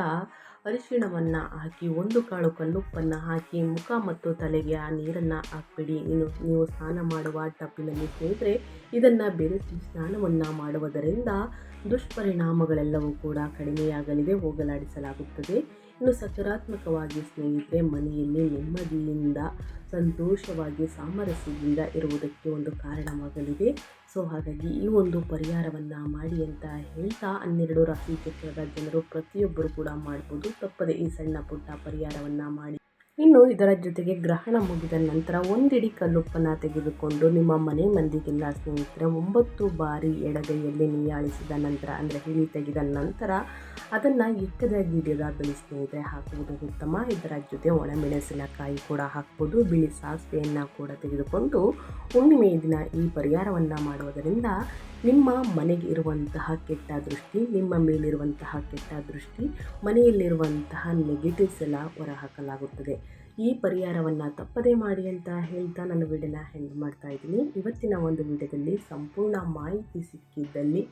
ಅರಿಶಿಣವನ್ನು ಹಾಕಿ 1 ಕಾಳು ಕಲ್ಲುಪ್ಪನ್ನು ಹಾಕಿ ಮುಖ ಮತ್ತು ತಲೆಗೆ ಆ ನೀರನ್ನು ಹಾಕಬೇಡಿ. ನೀವು ಸ್ನಾನ ಮಾಡುವ ಟಬ್ಬಿನಲ್ಲಿ ಸ್ನೇಹಿತರೆ ಇದನ್ನು ಬೆರೆಸಿ ಸ್ನಾನವನ್ನು ಮಾಡುವುದರಿಂದ ದುಷ್ಪರಿಣಾಮಗಳೆಲ್ಲವೂ ಕೂಡ ಕಡಿಮೆಯಾಗಲಿದೆ, ಹೋಗಲಾಡಿಸಲಾಗುತ್ತದೆ. ಇನ್ನು ಸಕಾರಾತ್ಮಕವಾಗಿ ಸ್ನೇಹಿತರೆ ಮನೆಯಲ್ಲಿ ನೆಮ್ಮದಿಯಿಂದ ಸಂತೋಷವಾಗಿ ಸಾಮರಸ್ಯದಿಂದ ಇರುವುದಕ್ಕೆ ಒಂದು ಕಾರಣವಾಗಲಿದೆ. ಸೊ ಹಾಗಾಗಿ ಈ ಒಂದು ಪರಿಹಾರವನ್ನು ಮಾಡಿ ಅಂತ ಹೇಳ್ತಾ 12 ರಾಶಿ ಚಕ್ರದ ಜನರು ಪ್ರತಿಯೊಬ್ಬರು ಕೂಡ ಮಾಡ್ಬೋದು. ತಪ್ಪದೆ ಈ ಸಣ್ಣ ಪುಟ್ಟ ಪರಿಹಾರವನ್ನು ಮಾಡಿ. ಇನ್ನು ಇದರ ಜೊತೆಗೆ ಗ್ರಹಣ ಮುಗಿದ ನಂತರ 1 ಹಿಡಿ ಕಲ್ಲುಪ್ಪನ್ನು ತೆಗೆದುಕೊಂಡು ನಿಮ್ಮ ಮನೆ ಮಂದಿಗೆಲ್ಲ ಸ್ನೇಹಿತರೆ 9 ಬಾರಿ ಎಡಗೈಯಲ್ಲಿ ನೀಯಾಳಿಸಿದ ನಂತರ ಅಂದರೆ ಹಿಡಿ ತೆಗೆದ ನಂತರ ಅದನ್ನು ಎಕ್ಕದ ಗಿಡದ ಬಳಿ ಸ್ನೇಹಿತರೆ ಹಾಕುವುದು ಉತ್ತಮ. ಇದರ ಜೊತೆ ಒಣಮೆಣಸಿನಕಾಯಿ ಕೂಡ ಹಾಕ್ಬೋದು. ಬಿಳಿ ಸಾಸಿವೆಯನ್ನು ಕೂಡ ತೆಗೆದುಕೊಂಡು ಹುಣ್ಣಿಮೆಯ ದಿನ ಈ ಪರಿಹಾರವನ್ನು ಮಾಡುವುದರಿಂದ ನಿಮ್ಮ ಮನೆಗೆ ಇರುವಂತಹ ಕೆಟ್ಟ ದೃಷ್ಟಿ, ನಿಮ್ಮ ಮೇಲಿರುವಂತಹ ಕೆಟ್ಟ ದೃಷ್ಟಿ, ಮನೆಯಲ್ಲಿರುವಂತಹ ನೆಗೆಟಿವ್ಸ್ ಎಲ್ಲ ಹೊರಹಾಕಲಾಗುತ್ತದೆ. ಈ ಪರಿಹಾರವನ್ನು ತಪ್ಪದೇ ಮಾಡಿ ಅಂತ ಹೇಳ್ತಾ ನನ್ನ ವಿಡಿಯೋನ ಎಂಡ್ ಮಾಡ್ತಾ ಇದ್ದೀನಿ. ಇವತ್ತಿನ ಒಂದು ವಿಡಿಯೋದಲ್ಲಿ ಸಂಪೂರ್ಣ ಮಾಹಿತಿ ಸಿಕ್ಕಿದ್ದಲ್ಲಿ,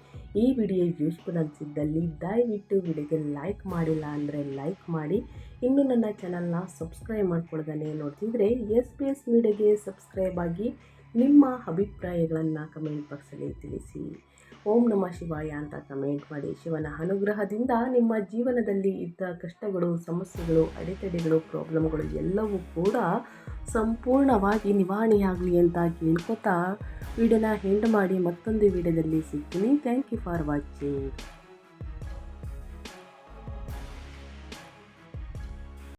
ಈ ವಿಡಿಯೋ ಯೂಸ್ಫುಲ್ ಅನಿಸಿದ್ದಲ್ಲಿ ದಯವಿಟ್ಟು ವಿಡಿಯೋಗೆ ಲೈಕ್ ಮಾಡಿಲ್ಲ ಅಂದರೆ ಲೈಕ್ ಮಾಡಿ. ಇನ್ನು ನನ್ನ ಚಾನಲ್ನ ಸಬ್ಸ್ಕ್ರೈಬ್ ಮಾಡ್ಕೊಳ್ಳೋದನ್ನೇ ನೋಡ್ತಿದ್ರೆ SPS ಮೀಡಿಯಾಗೆ ಸಬ್ಸ್ಕ್ರೈಬ್ ಆಗಿ ನಿಮ್ಮ ಅಭಿಪ್ರಾಯಗಳನ್ನು ಕಮೆಂಟ್ ಬಾಕ್ಸಲ್ಲಿ ತಿಳಿಸಿ. ಓಂ ನಮಃ ಶಿವಾಯ ಅಂತ ಕಮೆಂಟ್ ಮಾಡಿ. ಶಿವನ ಅನುಗ್ರಹದಿಂದ ನಿಮ್ಮ ಜೀವನದಲ್ಲಿ ಇದ್ದ ಕಷ್ಟಗಳು, ಸಮಸ್ಯೆಗಳು, ಅಡೆತಡೆಗಳು, ಪ್ರಾಬ್ಲಮ್ಗಳು ಎಲ್ಲವೂ ಕೂಡ ಸಂಪೂರ್ಣವಾಗಿ ನಿವಾರಣೆಯಾಗಲಿ ಅಂತ ಕೇಳ್ಕೊತಾ ವಿಡಿಯೋನ ಎಂಡ್ ಮಾಡಿ ಮತ್ತೊಂದು ವಿಡಿಯೋದಲ್ಲಿ ಸಿಗ್ತೀನಿ. Thank you for watching.